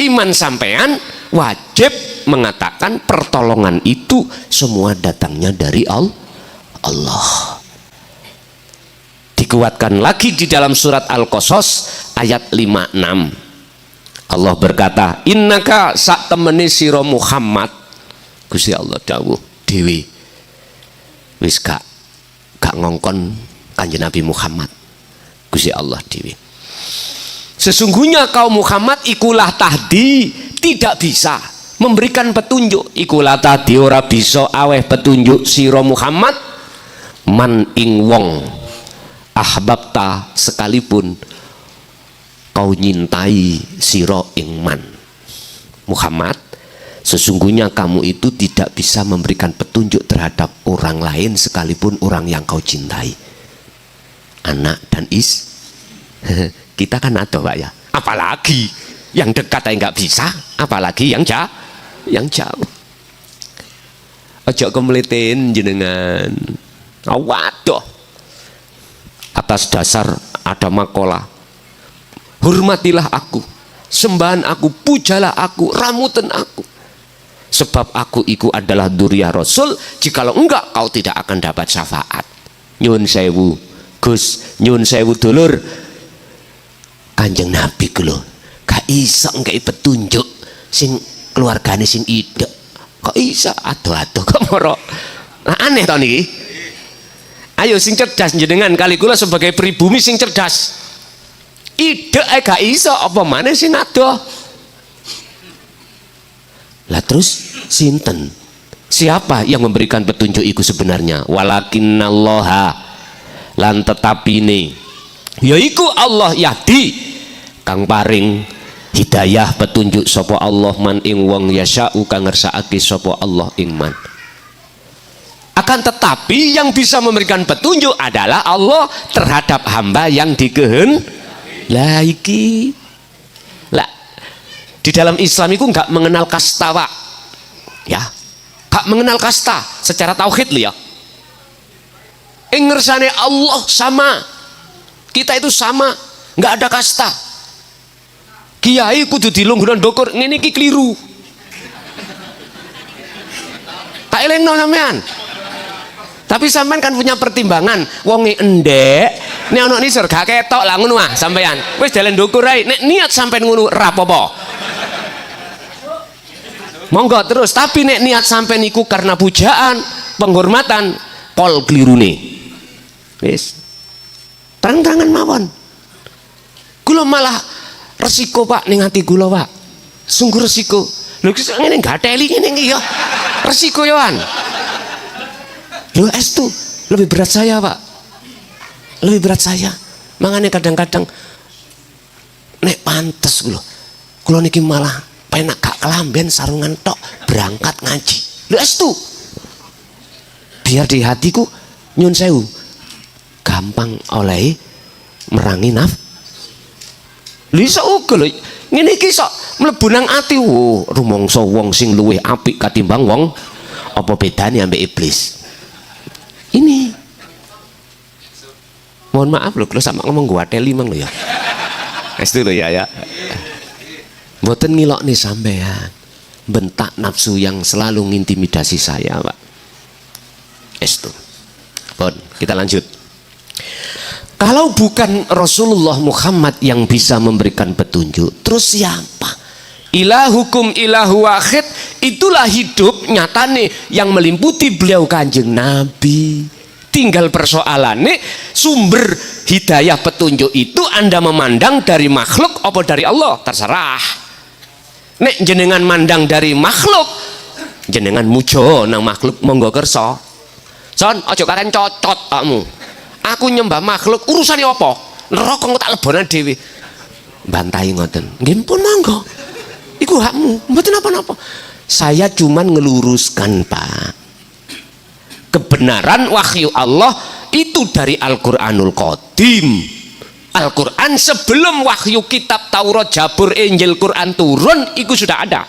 Iman sampean wajib mengatakan pertolongan itu semua datangnya dari Allah. Dikuatkan lagi di dalam surat Al-Qasas ayat 56. Allah berkata, innaka sak temene sira Muhammad, Gusti Allah dawuh dewi wis gak ngongkon Kanjeng Nabi Muhammad, Gusti Allah dewi, sesungguhnya kaum Muhammad ikulah tahdi, tidak bisa memberikan petunjuk. Ikulah tahdi ora bisa aweh petunjuk sira Muhammad man ing wong ahbabta, sekalipun kau nyintai siro ingman Muhammad, sesungguhnya kamu itu tidak bisa memberikan petunjuk terhadap orang lain sekalipun orang yang kau cintai, anak dan kita kan ada Pak ya, apalagi yang dekat aja nggak bisa, apalagi yang jauh. Ojo kemelitin jenengan, waduh, atas dasar ada makalah hormatilah aku, sembahan aku, pujalah aku, ramuten aku, sebab aku itu adalah duriyah Rasul. Jikalau enggak, kau tidak akan dapat syafaat. Nyun sewu Gus, nyun sewu dulur, Kanjeng Nabi ku lho gak iso ngkei petunjuk sing keluargane sing ide, kok iso ado-ado kok moro. Nah, aneh to niki. Ayo sing cerdas jenengan, kali kula sebagai pribumi sing cerdas, ide gak iso apa maneh sing adoh. Lah terus sinten, siapa yang memberikan petunjuk itu sebenarnya? Walakinnallaha, lan tetapine yaiku Allah yahdi, kang paring hidayah petunjuk sapa Allah man ing wong yasa'u kang ngersakake sapa Allah ing man. Akan tetapi yang bisa memberikan petunjuk adalah Allah terhadap hamba yang Lah iki lah di dalam Islam itu nggak mengenal kasta, Pak. Ya, nggak mengenal kasta secara tauhid lo ya. Ngersane Allah sama, kita itu sama, nggak ada kasta. Kiai kudu dilungguhan dokur, ini ki keliru. Tak elengno sampean. Tapi sampean kan punya pertimbangan, wonge endek, nek ana nisor gak ketok lah ngono ah sampean. Wis dalan ndukur ae, nek niat sampean ngono ra apa-apa. Monggo terus, tapi nek niat sampean iku karena pujaan, penghormatan, pol klirune. Wis. Terang-terangan mawon. Kula malah resiko Pak ning ati kula, Pak. Sungguh resiko. Lho ngene gateli ngene iki ya. Resiko yoan. Lho estu lebih berat saya, Pak. Lebih berat saya. Makanya kadang-kadang nek pantes kula niki malah penak gak kelamben sarungan tok berangkat ngaji. Lho estu. Biar di hatiku nyun sewu gampang oleh merangi lho iso uga lho ngene iki iso mlebu nang ati. Rumangsa wong sing luwih apik katimbang wong apa bedane ambek iblis. Ini mohon maaf lho kalau sama ngomong gua teli mang lho ya. Estu lho ya. Mboten ngilokne sampean. Bentak nafsu yang selalu ngintimidasi saya, Pak. Estu. Pun, kita lanjut. Kalau bukan Rasulullah Muhammad yang bisa memberikan petunjuk, terus siapa? Ilahukum ilahu wahid, itulah hidup nyatane yang meliputi beliau Kanjeng Nabi. Tinggal persoalannya sumber hidayah petunjuk itu Anda memandang dari makhluk apa dari Allah, terserah. Nek jenengan mandang dari makhluk, jenengan mujo nang makhluk monggo kersa. Son, ojo karen cocot kamu. Aku nyembah makhluk, urusannya apa? Neraka kok tak lebonan dhewe. Bantai ngoten. Nggih pun monggo. Iku hakmu, mboten apa-apa. Saya cuman ngeluruskan, Pak. Kebenaran wahyu Allah itu dari Al-Qur'anul Qadim. Al-Quran sebelum wahyu kitab Taurat, Jabur, Injil, Quran turun, itu sudah ada.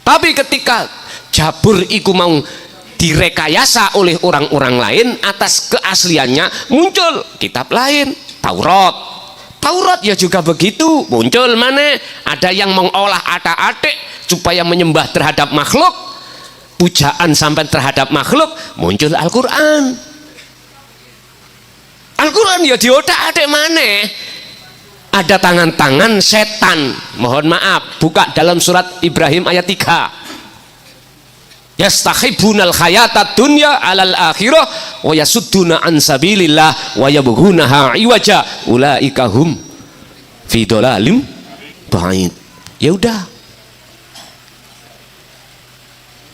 Tapi ketika Jabur itu mau direkayasa oleh orang-orang lain atas keasliannya, muncul kitab lain, Taurat. Taurat ya juga begitu, muncul mana ada yang mengolah atak-atik supaya menyembah terhadap makhluk, pujaan sampai terhadap makhluk, muncul Al-Quran. Al-Quran ya diotak-atik mana ada tangan-tangan setan. Mohon maaf, buka dalam surat Ibrahim ayat 3. Yastakhibunal hayatad dunya alal akhirah wa yasudduna an sabilillah wa yabghunaha iwaja ulaika hum fi dhalalim ba'id. Ya udah,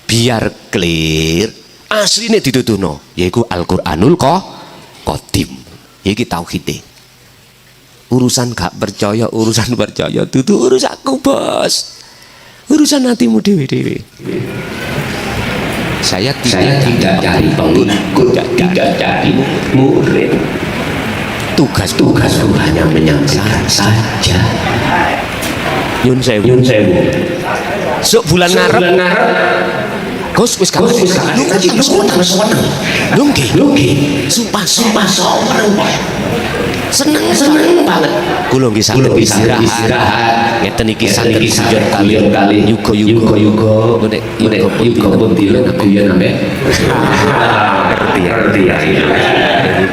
biar clear asline ditutuno yaiku Al-Qur'anul Qadim. Iki tauhid. Urusan gak percaya, urusan percaya itu urusanku, Bos. Urusan hatimu dewe-dewe. Saya tidak cari pengikut, tidak cari murid. Tugas-tugasku hanya menyaksikan saja. Nyun sewu. Sok bulan ngarep. Gus wis kamu nggih. Sumpah seneng banget. Kula nggih saged istirahat. Ngeten iki santen kali yuga-yuga. Yuga putih guyon ambek. Ngerti ya.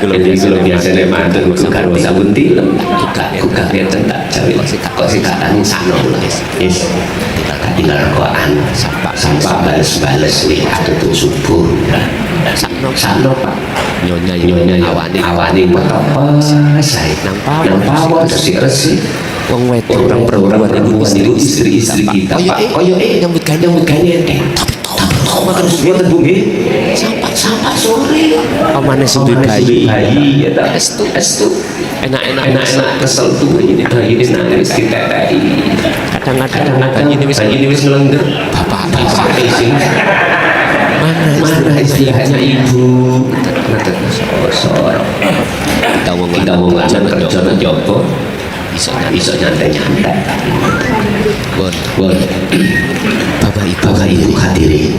Kula biasane manten karo sabun tilem. Kuka ngeten tak jawi kok sikatan sakno wis. Tinggal rokokan sampai bales nih atau subuh sakno Pak nyonya awani apa saya nang pawon resi wong wedok orang perempuan ibu istri kita Pak koyo nyambut gawe tapi makan buatan Bu nggih sampai sore pamane sing bayi ya ta estu enak kesel tuh ini nangis kita kadang-kadang ini wis ngelengger bapak sing Mana istirahatnya ibu? Kita mau kerja nang jopo. Iso nyantai. Bon. Bapak ibu hadirin.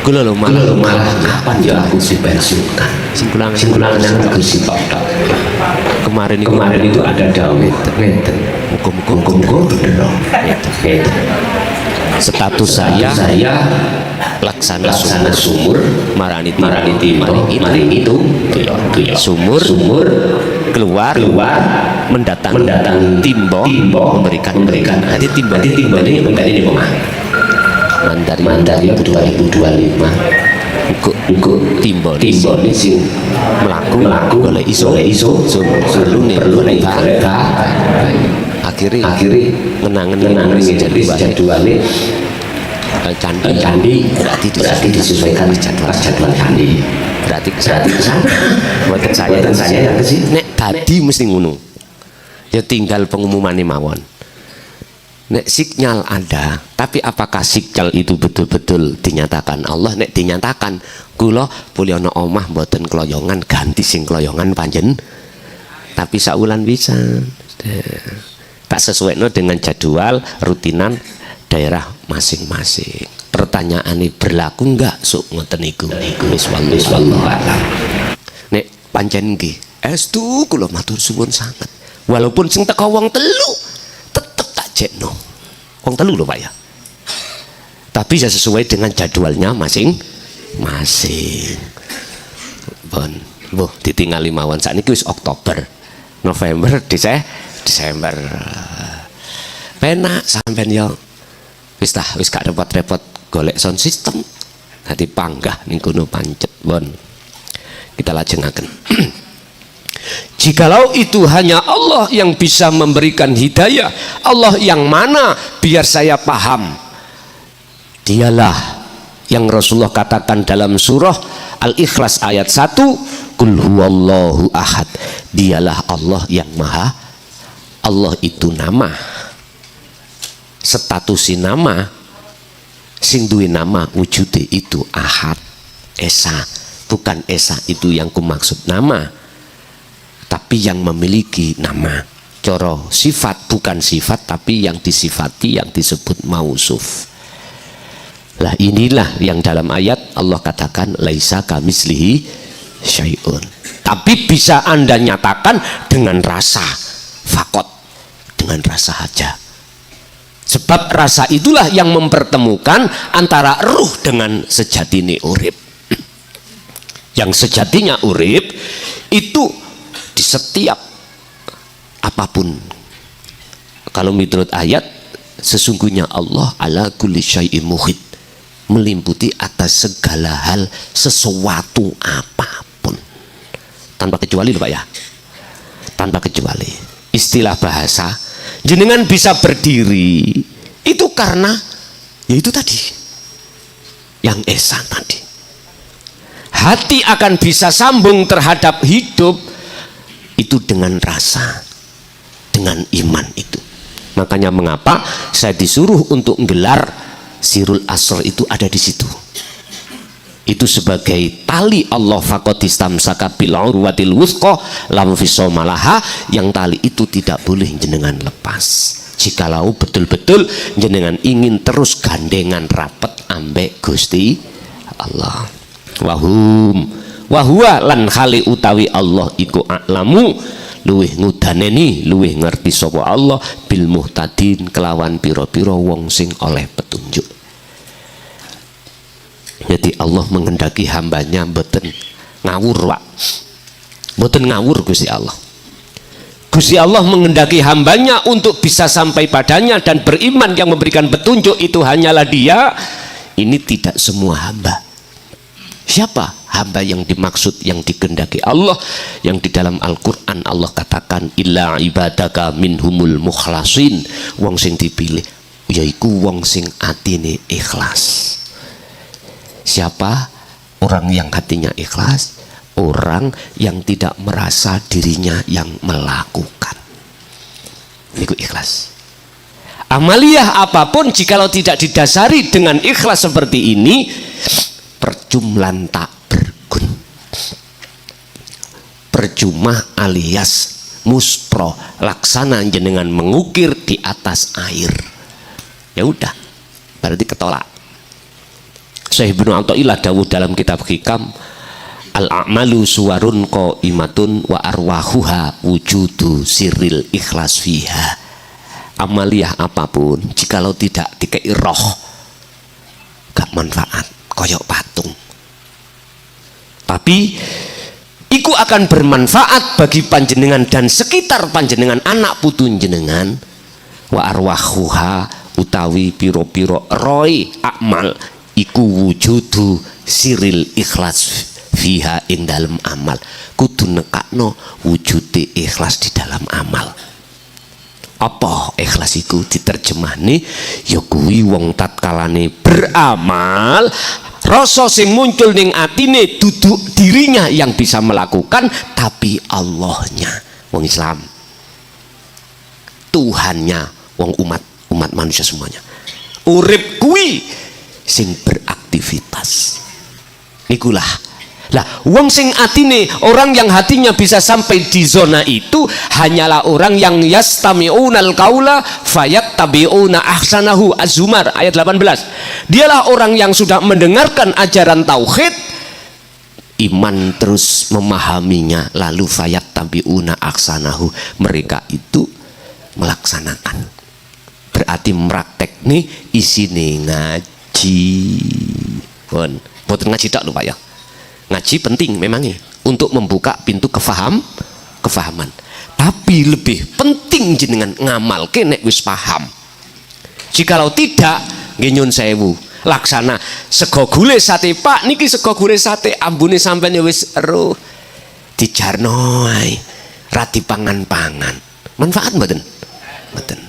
Kula lo malah kapan ya aku si pensiunkan. Singkulangan aku si tok. Kemarin itu ada dawet. Muga-muga bener. Status saya laksana sumur marani itu sumur keluar mendatang timbo memberikan. Jadi timbo ini memberi rumah. Mandari 2025 uku timbo ini sing melaku boleh iso perlu nih akhirnya ngenangen jadwalnya candi berarti disesuaikan jadwal candi berarti kesana buatan saya yang kesini nek tadi mesti ngono ya tinggal pengumuman mawon. Nek signal ada, tapi apakah signal itu betul-betul dinyatakan Allah? Nek dinyatakan, kula boleh ana omah mboten kloyongan, ganti sing kloyongan panjen. Tapi saulan bisa. Tak sesuaino dengan jadwal rutinan daerah masing-masing. Pertanyaan ini berlaku enggak sok ngoten niku? Wis wallahu a'lam. Nek pancen nggih, estu kula matur suwun sanget. Walaupun sing teko wong telu no. Wong telu lho Pak ya. Tapi ya sesuai dengan jadwalnya masing-masing. Bon, ditinggali mawon sakniki wis Oktober, November, Desember. Penak sampean yo. Wis gak repot-repot golek sound system. Dadi panggah ning kono pancet, bon. Kita lajengaken. Jikalau itu hanya Allah yang bisa memberikan hidayah, Allah yang mana biar saya paham? Dialah yang Rasulullah katakan dalam surah Al-Ikhlas ayat 1, Qul huwallahu ahad. Dialah Allah yang maha. Allah itu nama, statusi nama, sing duwe nama wujude itu ahad, esa. Bukan esa itu yang kumaksud nama, tapi yang memiliki nama. Coro sifat bukan sifat, tapi yang disifati yang disebut mausuf. Lah inilah yang dalam ayat Allah katakan laisa kamislihi syai'un. Tapi bisa Anda nyatakan dengan rasa fakot, dengan rasa haja. Sebab rasa itulah yang mempertemukan antara ruh dengan sejatine urip. Yang sejatinya urip itu di setiap apapun. Kalau menurut ayat, sesungguhnya Allah ala kulli syai'in muhit, melimputi atas segala hal, sesuatu apapun, tanpa kecuali lho Pak ya, tanpa kecuali. Istilah bahasa jenengan bisa berdiri itu karena yaitu tadi yang esa tadi. Hati akan bisa sambung terhadap hidup itu dengan rasa, dengan iman itu. Makanya mengapa saya disuruh untuk menggelar Sirul Asr itu ada di situ. Itu sebagai tali Allah faqatistamsaka bil urwatil wuthqa lam fisama laha, yang tali itu tidak boleh jenengan lepas. Jikalau betul-betul jenengan ingin terus gandengan rapet ambek Gusti Allah. Wahua lan khali utawi Allah iku a'lamu luwih ngudaneni, luwih ngerti sapa Allah bil muhtadin kelawan pira-pira wong sing oleh petunjuk. Jadi Allah menghendaki hambanya mboten ngawur, Pak. Mboten ngawur Gusti Allah. Gusti Allah menghendaki hambanya untuk bisa sampai padanya dan beriman, yang memberikan petunjuk itu hanyalah Dia. Ini tidak semua hamba. Siapa hamba yang dimaksud, yang dikehendaki Allah, yang di dalam Al-Quran Allah katakan illa ibadaka minhumul mukhlasin, wong sing dipilih yaiku wong sing atine ikhlas. Siapa orang yang hatinya ikhlas? Orang yang tidak merasa dirinya yang melakukan. Niku ikhlas. Amaliyah apapun jikalau tidak didasari dengan ikhlas seperti ini, percumlan tak bergun. Percuma alias muspro, laksana jenengan mengukir di atas air. Ya udah, berarti ketolak. Syekh Ibnu Athaillah dawuh dalam kitab Hikam, al-a'malu suwarun qaimatun wa arwahuha wujudu sirril ikhlas fiha. Amaliyah apapun jikalau tidak dikei roh gak manfaat, koyok patung. Tapi iku akan bermanfaat bagi panjenengan dan sekitar panjenengan, anak putu jenengan. Wa arwahuha utawi piro-piro roy akmal iku wujudu siril ikhlas fiha ing dalam amal. Kudu nekakno wujude ikhlas di dalam amal. Apa ikhlas iku diterjemahne ya kuwi wong tatkalane beramal, rasa sing muncul ning atine duduk dirinya yang bisa melakukan, tapi Allahnya, wong Islam, Tuhannya, wong umat manusia semuanya. Urip kuwi sing beraktivitas. Nikulah. Lah, wong sing atine, orang yang hatinya bisa sampai di zona itu hanyalah orang yang yastami'unal qaula fayattabi'una ahsanahu. Az-Zumar ayat 18. Dialah orang yang sudah mendengarkan ajaran tauhid, iman terus memahaminya, lalu fayattabi'una ahsanahu, mereka itu melaksanakan. Berarti meraktek nih isine ngaji. Boten ngaji tak lupa ya. Ngaji penting memangnya untuk membuka pintu kefahaman. Tapi lebih penting jenengan ngamal nek wis paham. Jikalau tidak, nggih nyun sewu, laksana sego gule sate Pak niki sego gule sate ambune sampean ya wis eruh. Dijarno ae, ra dipangan-pangan. Manfaat mboten? Mboten.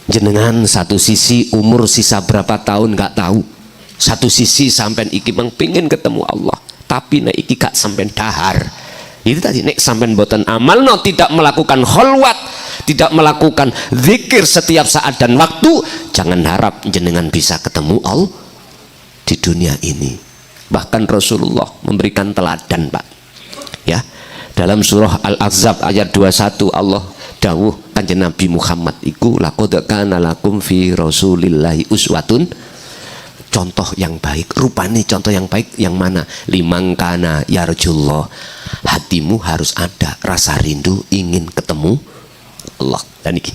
Jenengan satu sisi umur sisa berapa tahun nggak tahu. Satu sisi sampean iki pengin ketemu Allah, tapi nek iki gak sampean dahar. Itu tadi, nek sampean boten amal, no, tidak melakukan kholwat, tidak melakukan zikir setiap saat dan waktu, jangan harap jenengan bisa ketemu Allah di dunia ini. Bahkan Rasulullah memberikan teladan, Pak. Ya, dalam surah Al-Ahzab ayat 21 Allah dawuh kanjeng Nabi Muhammad iku laqad kana lakum fi rasulillahi uswatun, contoh yang baik. Rupanya contoh yang baik yang mana? Liman kana yarjullah, hatimu harus ada rasa rindu ingin ketemu Allah. Dan ini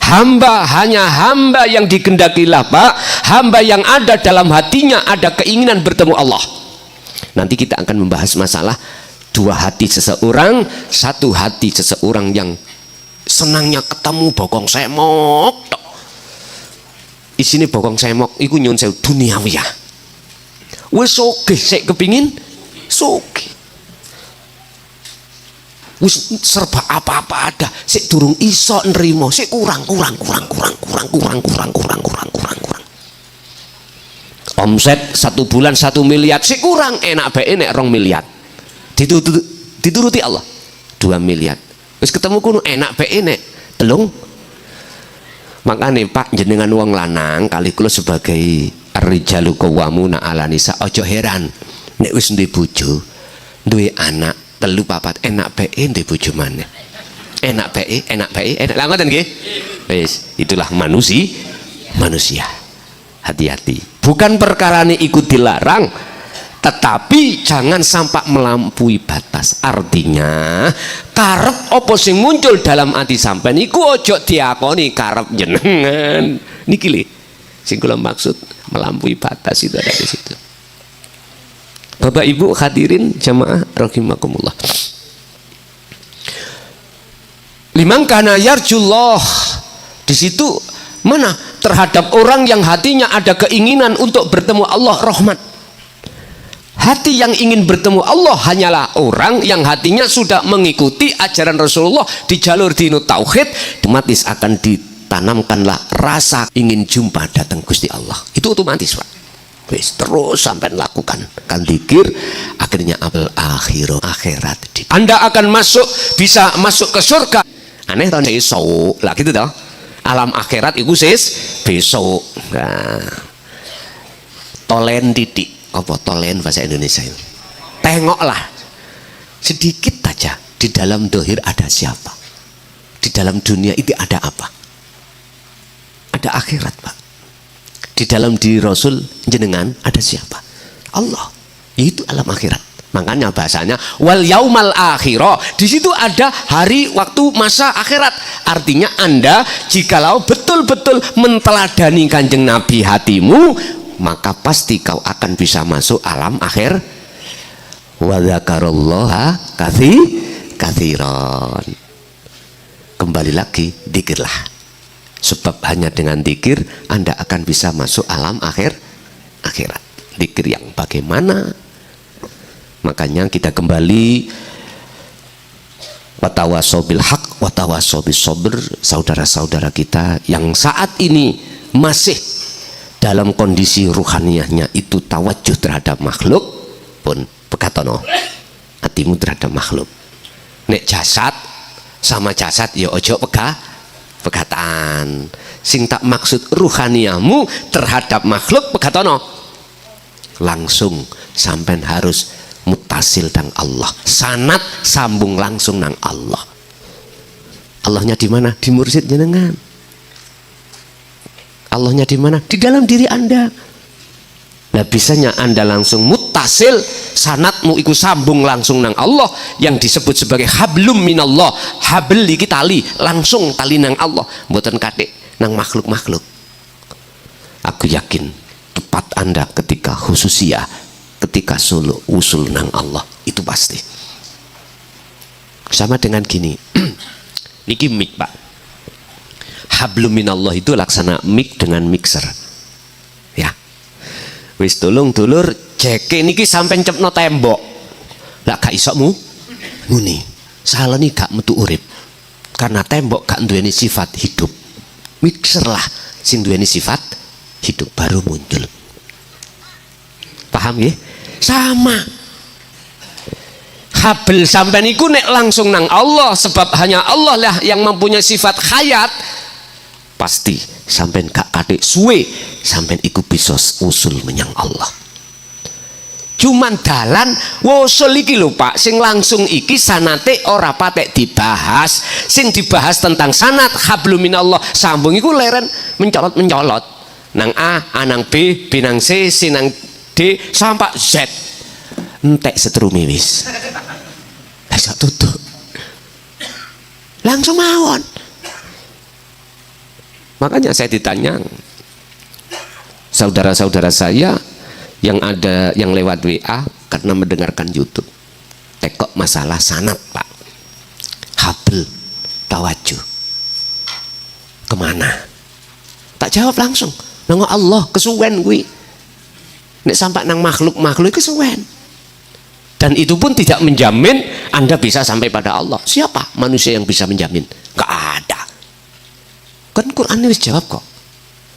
hamba, hanya hamba yang dikendakilah Pak, hamba yang ada dalam hatinya ada keinginan bertemu Allah. Nanti kita akan membahas masalah dua hati seseorang. Satu hati seseorang yang senangnya ketemu bokong semok, isine bokong semok iku nyun sewu duniawiyah. Wis sugih sik kepingin sugih. Wis serba apa-apa ada, sik durung iso nrimo, sik kurang. Omset 1 bulan 1 miliar, sik kurang, enak bae nek 2 miliar. Dituruti Allah 2 miliar. Wis ketemu kuno enak bae nek 3. Makanya Pak jenengan wong lanang kali kula sebagai ar-rijalu qawwamuna 'ala nisa, aja heran nek wis duwe bojo, duwe anak 3 4 enak bae duwe bojo maneh. Enak bae, lah ngoten nggih. Wis, itulah manusia. Hati-hati. Bukan perkarane ikut dilarang, tetapi jangan sampai melampaui batas. Artinya karep apa sing muncul dalam hati sampean iku ojo diakoni karep jenengan. Niki lho sing kula maksud melampaui batas itu ada di situ. Bapak Ibu hadirin jamaah rahimakumullah. Liman kana yarjullah, di situ mana terhadap orang yang hatinya ada keinginan untuk bertemu Allah, rahmat. Hati yang ingin bertemu Allah hanyalah orang yang hatinya sudah mengikuti ajaran Rasulullah di jalur dinut tauhid, otomatis akan ditanamkanlah rasa ingin jumpa datang Gusti Allah. Itu otomatis Pak. Wis terus sampai lakukan kan zikir, akhirnya abal akhirat. Anda akan bisa masuk ke surga. Aneh tahun besok lah gitu toh. Alam akhirat itu besok. Nah, tolen titik. apa tolen bahasa Indonesia itu. Tengoklah sedikit aja di dalam dohir ada siapa, di dalam dunia itu ada apa, ada akhirat Pak. Di dalam diri Rasul jenengan ada siapa? Allah. Itu alam akhirat. Makanya bahasanya wal yaumal akhirah. Di situ ada hari, waktu, masa akhirat. Artinya Anda jikalau betul-betul menteladani Kanjeng Nabi hatimu, maka pasti kau akan bisa masuk alam akhir. Wa dzakarallaha katsiran. Kembali lagi, dzikirlah. Sebab hanya dengan dzikir Anda akan bisa masuk alam akhirat. Dzikir yang bagaimana? Makanya kita kembali watawasau bil haq watawasau bis sabr, saudara-saudara kita yang saat ini masih dalam kondisi ruhaniyahnya itu tawajuh terhadap makhluk pun bekatono hatimu terhadap makhluk. Nek jasad sama jasad ya ojo pegatan. Sing tak maksud ruhaniyahmu terhadap makhluk pegatono langsung sampai harus mutasil dan Allah, sanat sambung langsung nang Allah. Allahnya di mana? Di mursyid jenengan. Allahnya di mana? Di dalam diri Anda. Nah, bisanya Anda langsung mutasil, sanatmu ikut sambung langsung nang Allah yang disebut sebagai hablum minallah. Habl iki tali, langsung tali nang Allah, mboten kathik nang makhluk-makhluk. Aku yakin tepat Anda ketika khususiyah, ketika solo usul nang Allah itu pasti. Sama dengan gini. Niki mic Pak. Hablum minallah itu laksana mic dengan mixer. Ya. Wis tulung dulur jeke niki sampai cepno tembok. Lah gak iso muni. Saleni gak metu urip. Karena tembok gak duweni sifat hidup. Mixer lah sing duweni sifat hidup baru muncul. Paham ya? Sama. Habl sampai niku nek langsung nang Allah, sebab hanya Allah lah yang mempunyai sifat hayat, pasti sampai gak katik suwe sampai iku bisa usul menyang Allah. Cuman dalan wusul iki lho Pak, sing langsung iki sanate ora patek dibahas. Sing dibahas tentang sanat hablum minallah, sambung iku leren mencolot-mencolot nang A nang B, B nang C, C nang D sampai Z. Entek setrumi wis. Bisa tutup. Langsung mawon. Makanya saya ditanya saudara-saudara saya yang ada yang lewat WA karena mendengarkan YouTube, tekok masalah sanat Pak, habl tawajuh kemana? Tak jawab langsung nang Allah kesuwen kuwi. Nek sampai nang makhluk kesuwen. Dan itu pun tidak menjamin Anda bisa sampai pada Allah. Siapa manusia yang bisa menjamin? Gak ada. Kan Quran ini jawab kok.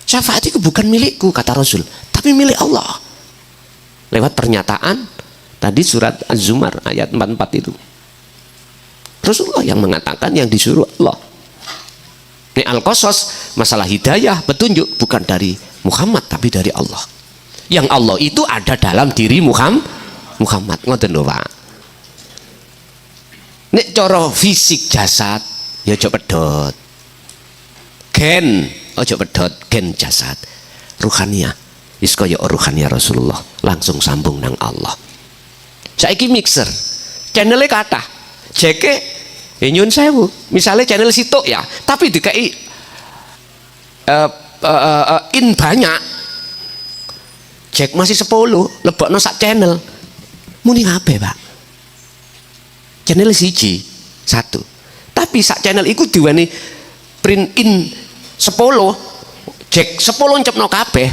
Syafaat itu bukan milikku kata Rasul, tapi milik Allah. Lewat pernyataan tadi surat Az-Zumar ayat 44 itu. Rasulullah yang mengatakan, yang disuruh Allah. Ini Al-Qasas masalah hidayah, petunjuk bukan dari Muhammad tapi dari Allah. Yang Allah itu ada dalam diri Muhammad ngoten lho Pak. Nek cara fisik jasad ya aja pedhot. Gen aja pedhot, gen jasad. Ruhaniyah wis kaya ruhaniyah Rasulullah, langsung sambung nang Allah. Saiki mixer, channelnya kathah. Jeke nyun sewu, misalnya channel sitok ya, tapi dikai in banyak. Jack masih 10, lebokno sak channel. Muni ngapain Pak? Channel siji, 1. Tapi sak channel iku diweni print in 10, Jack 10 ncepno kabeh.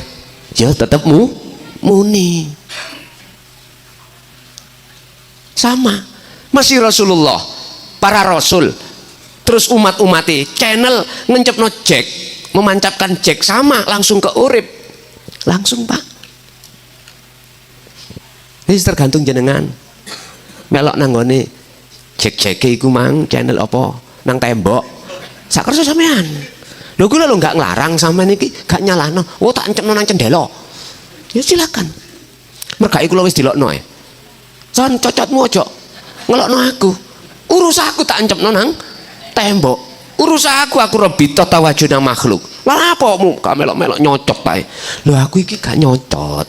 Ya tetep muni. Sama. Masih Rasulullah, para rasul, terus umat-umati channel ngencepno Jack, memancapkan Jack sama langsung ke urip. Langsung Pak. Ini tergantung jenengan. Melok nanggone jek-jeke iku mang channel apa nang tembok. Sak kersa sampean. Lho kula lho enggak nglarang sampean iki gak nyalahno. Oh tak encemno nang cendela. Ya silakan. Merga iku wis dilokno ae. Son cocotmu aja ngelokno aku. Urusan aku tak ancamno nang tembok. Urusan aku rebito tawajuna makhluk. Lah apamu gak melok-melok nyocot tae. Lho aku iki gak nyocot.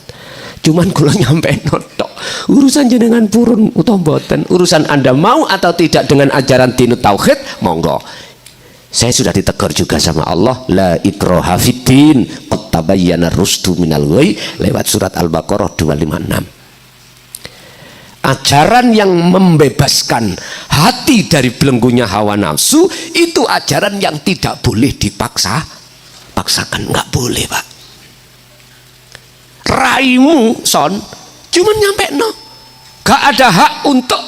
Cuman kula nyampe notok. Urusan jenengan purun utawa mboten. Urusan Anda mau atau tidak dengan ajaran dinut tauhid, monggo. Saya sudah ditegur juga sama Allah, la ikraha fiddin, qad tabayyana rusdu minal ghayy, lewat surat Al-Baqarah 256. Ajaran yang membebaskan hati dari belenggunya hawa nafsu itu ajaran yang tidak boleh paksakan, nggak boleh Pak. Raimu son cuman nyampe no, gak ada hak untuk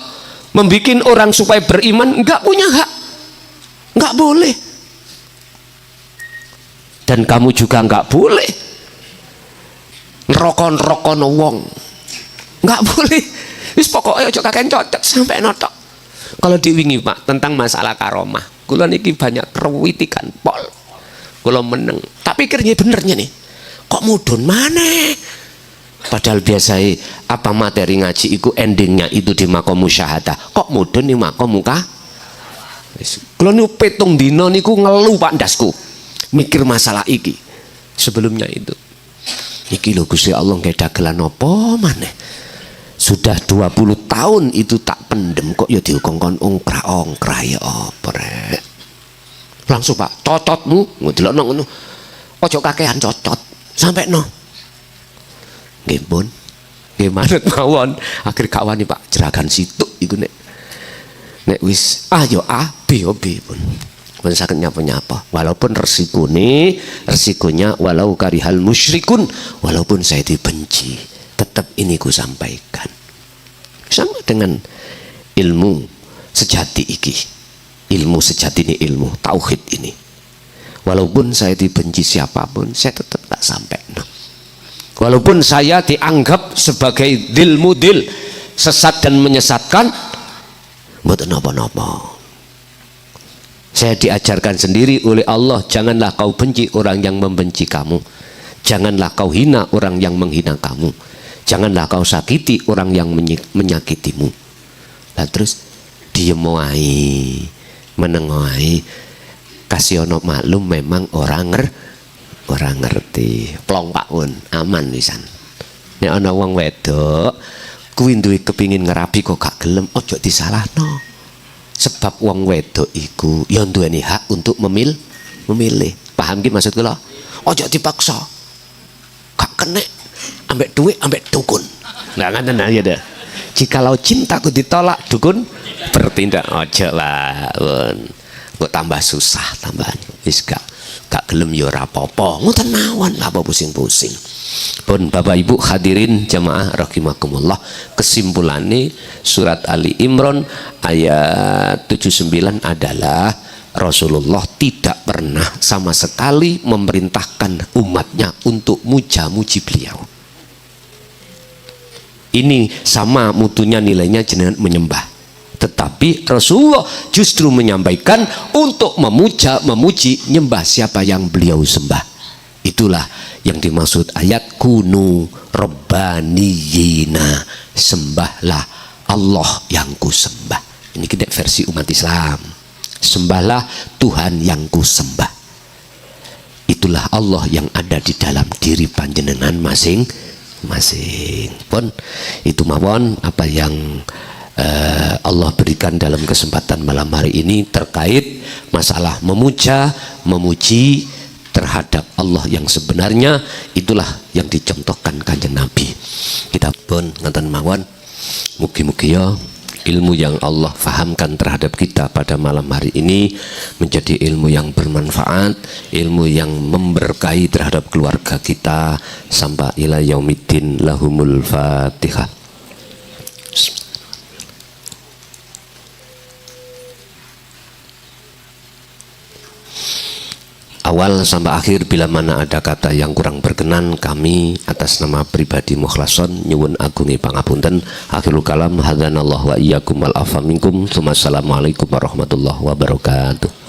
membuat orang supaya beriman, nggak punya hak, nggak boleh. Dan kamu juga nggak boleh ngerokon wong, nggak boleh. Wis pokoknya ojo kakek cocok sampai notok. Kalau diwingi Pak tentang masalah karomah, kula niki banyak kerwitikan pol. Kula meneng, tapi pikirnya benernya nih. Kok mudun mana? Padahal biasanya apa materi ngaji itu endingnya itu di makom musyahadah. Kok mudun di makom muka? Kula niku petung dino niku ngeluh Pak ndasku. Mikir masalah iki. Sebelumnya itu. Iki lho Gusti Allah nggih dagelan apa maneh? Sudah 20 tahun itu tak pendem kok ya diukongkon ongkrah ya apa rek. Langsung Pak, cocotmu ndelokno ngono. Ojo kakehan cocot. Sampai no. Nggih pun. Nggih manut mawon. Akhir kawani Pak jeragan situ iku nek wis yo A, B yo B pun. Pun saged nyapa-nyapa. Walaupun resikonya walau karihal musyrikun, walaupun saya dibenci, tetap ini ku sampaikan. Sama dengan ilmu sejati iki. Ilmu sejati ini ilmu tauhid ini. Walaupun saya dibenci siapapun, saya tetap tak sampai. Walaupun saya dianggap sebagai dil sesat dan menyesatkan, mboten napa-napa. Saya diajarkan sendiri oleh Allah, janganlah kau benci orang yang membenci kamu. Janganlah kau hina orang yang menghina kamu. Janganlah kau sakiti orang yang menyakitimu. Lah terus diem wae, meneng wae. Kasih ono maklum memang orang ngerti. Plong Pak pun aman pisan. Nek ana wong wedok kuwi duwe kepingin ngerapi kok gak gelem, ojo disalahno. Sebab wong wedok iku ya duweni hak untuk memilih. Paham ki maksud kula? Ojo dipaksa. Gak kenek ambek duit ambek dukun. Nah ngaten ya dah. Jikalau cintaku ditolak, dukun bertindak. Ojo lah pun. Kok tambah susah tambahan. Wis gak gelem ya ora apa-apa. Ngoten mawon lah apa pusing-pusing. Pun Bapak Ibu hadirin jamaah rahimakumullah, kesimpulannya surat Ali Imran ayat 79 adalah Rasulullah tidak pernah sama sekali memerintahkan umatnya untuk muja-muji beliau. Ini sama mutunya nilainya jenengan menyembah. Tetapi Rasulullah justru menyampaikan untuk memuji, nyembah siapa yang beliau sembah. Itulah yang dimaksud ayat kunu rabbaniyina, sembahlah Allah yang ku sembah. Ini kita versi umat Islam. Sembahlah Tuhan yang ku sembah. Itulah Allah yang ada di dalam diri panjenengan masing-masing. Pun itu mawon apa yang Allah berikan dalam kesempatan malam hari ini terkait masalah memuji terhadap Allah yang sebenarnya. Itulah yang dicontohkan Kanjeng Nabi. Kita pun ngaten mawon, mugi-mugi ya ilmu yang Allah fahamkan terhadap kita pada malam hari ini menjadi ilmu yang bermanfaat, ilmu yang memberkahi terhadap keluarga kita sampai ila yaumiddin. Lahumul Fatihah. Awal sampai akhir bila mana ada kata yang kurang berkenan, kami atas nama pribadi Mukhlason nyuwun agungi pangapunten. Akhirul kalam, hadanallahu wa iyyakum wal afa minkum. Assalamualaikum warahmatullahi wabarakatuh.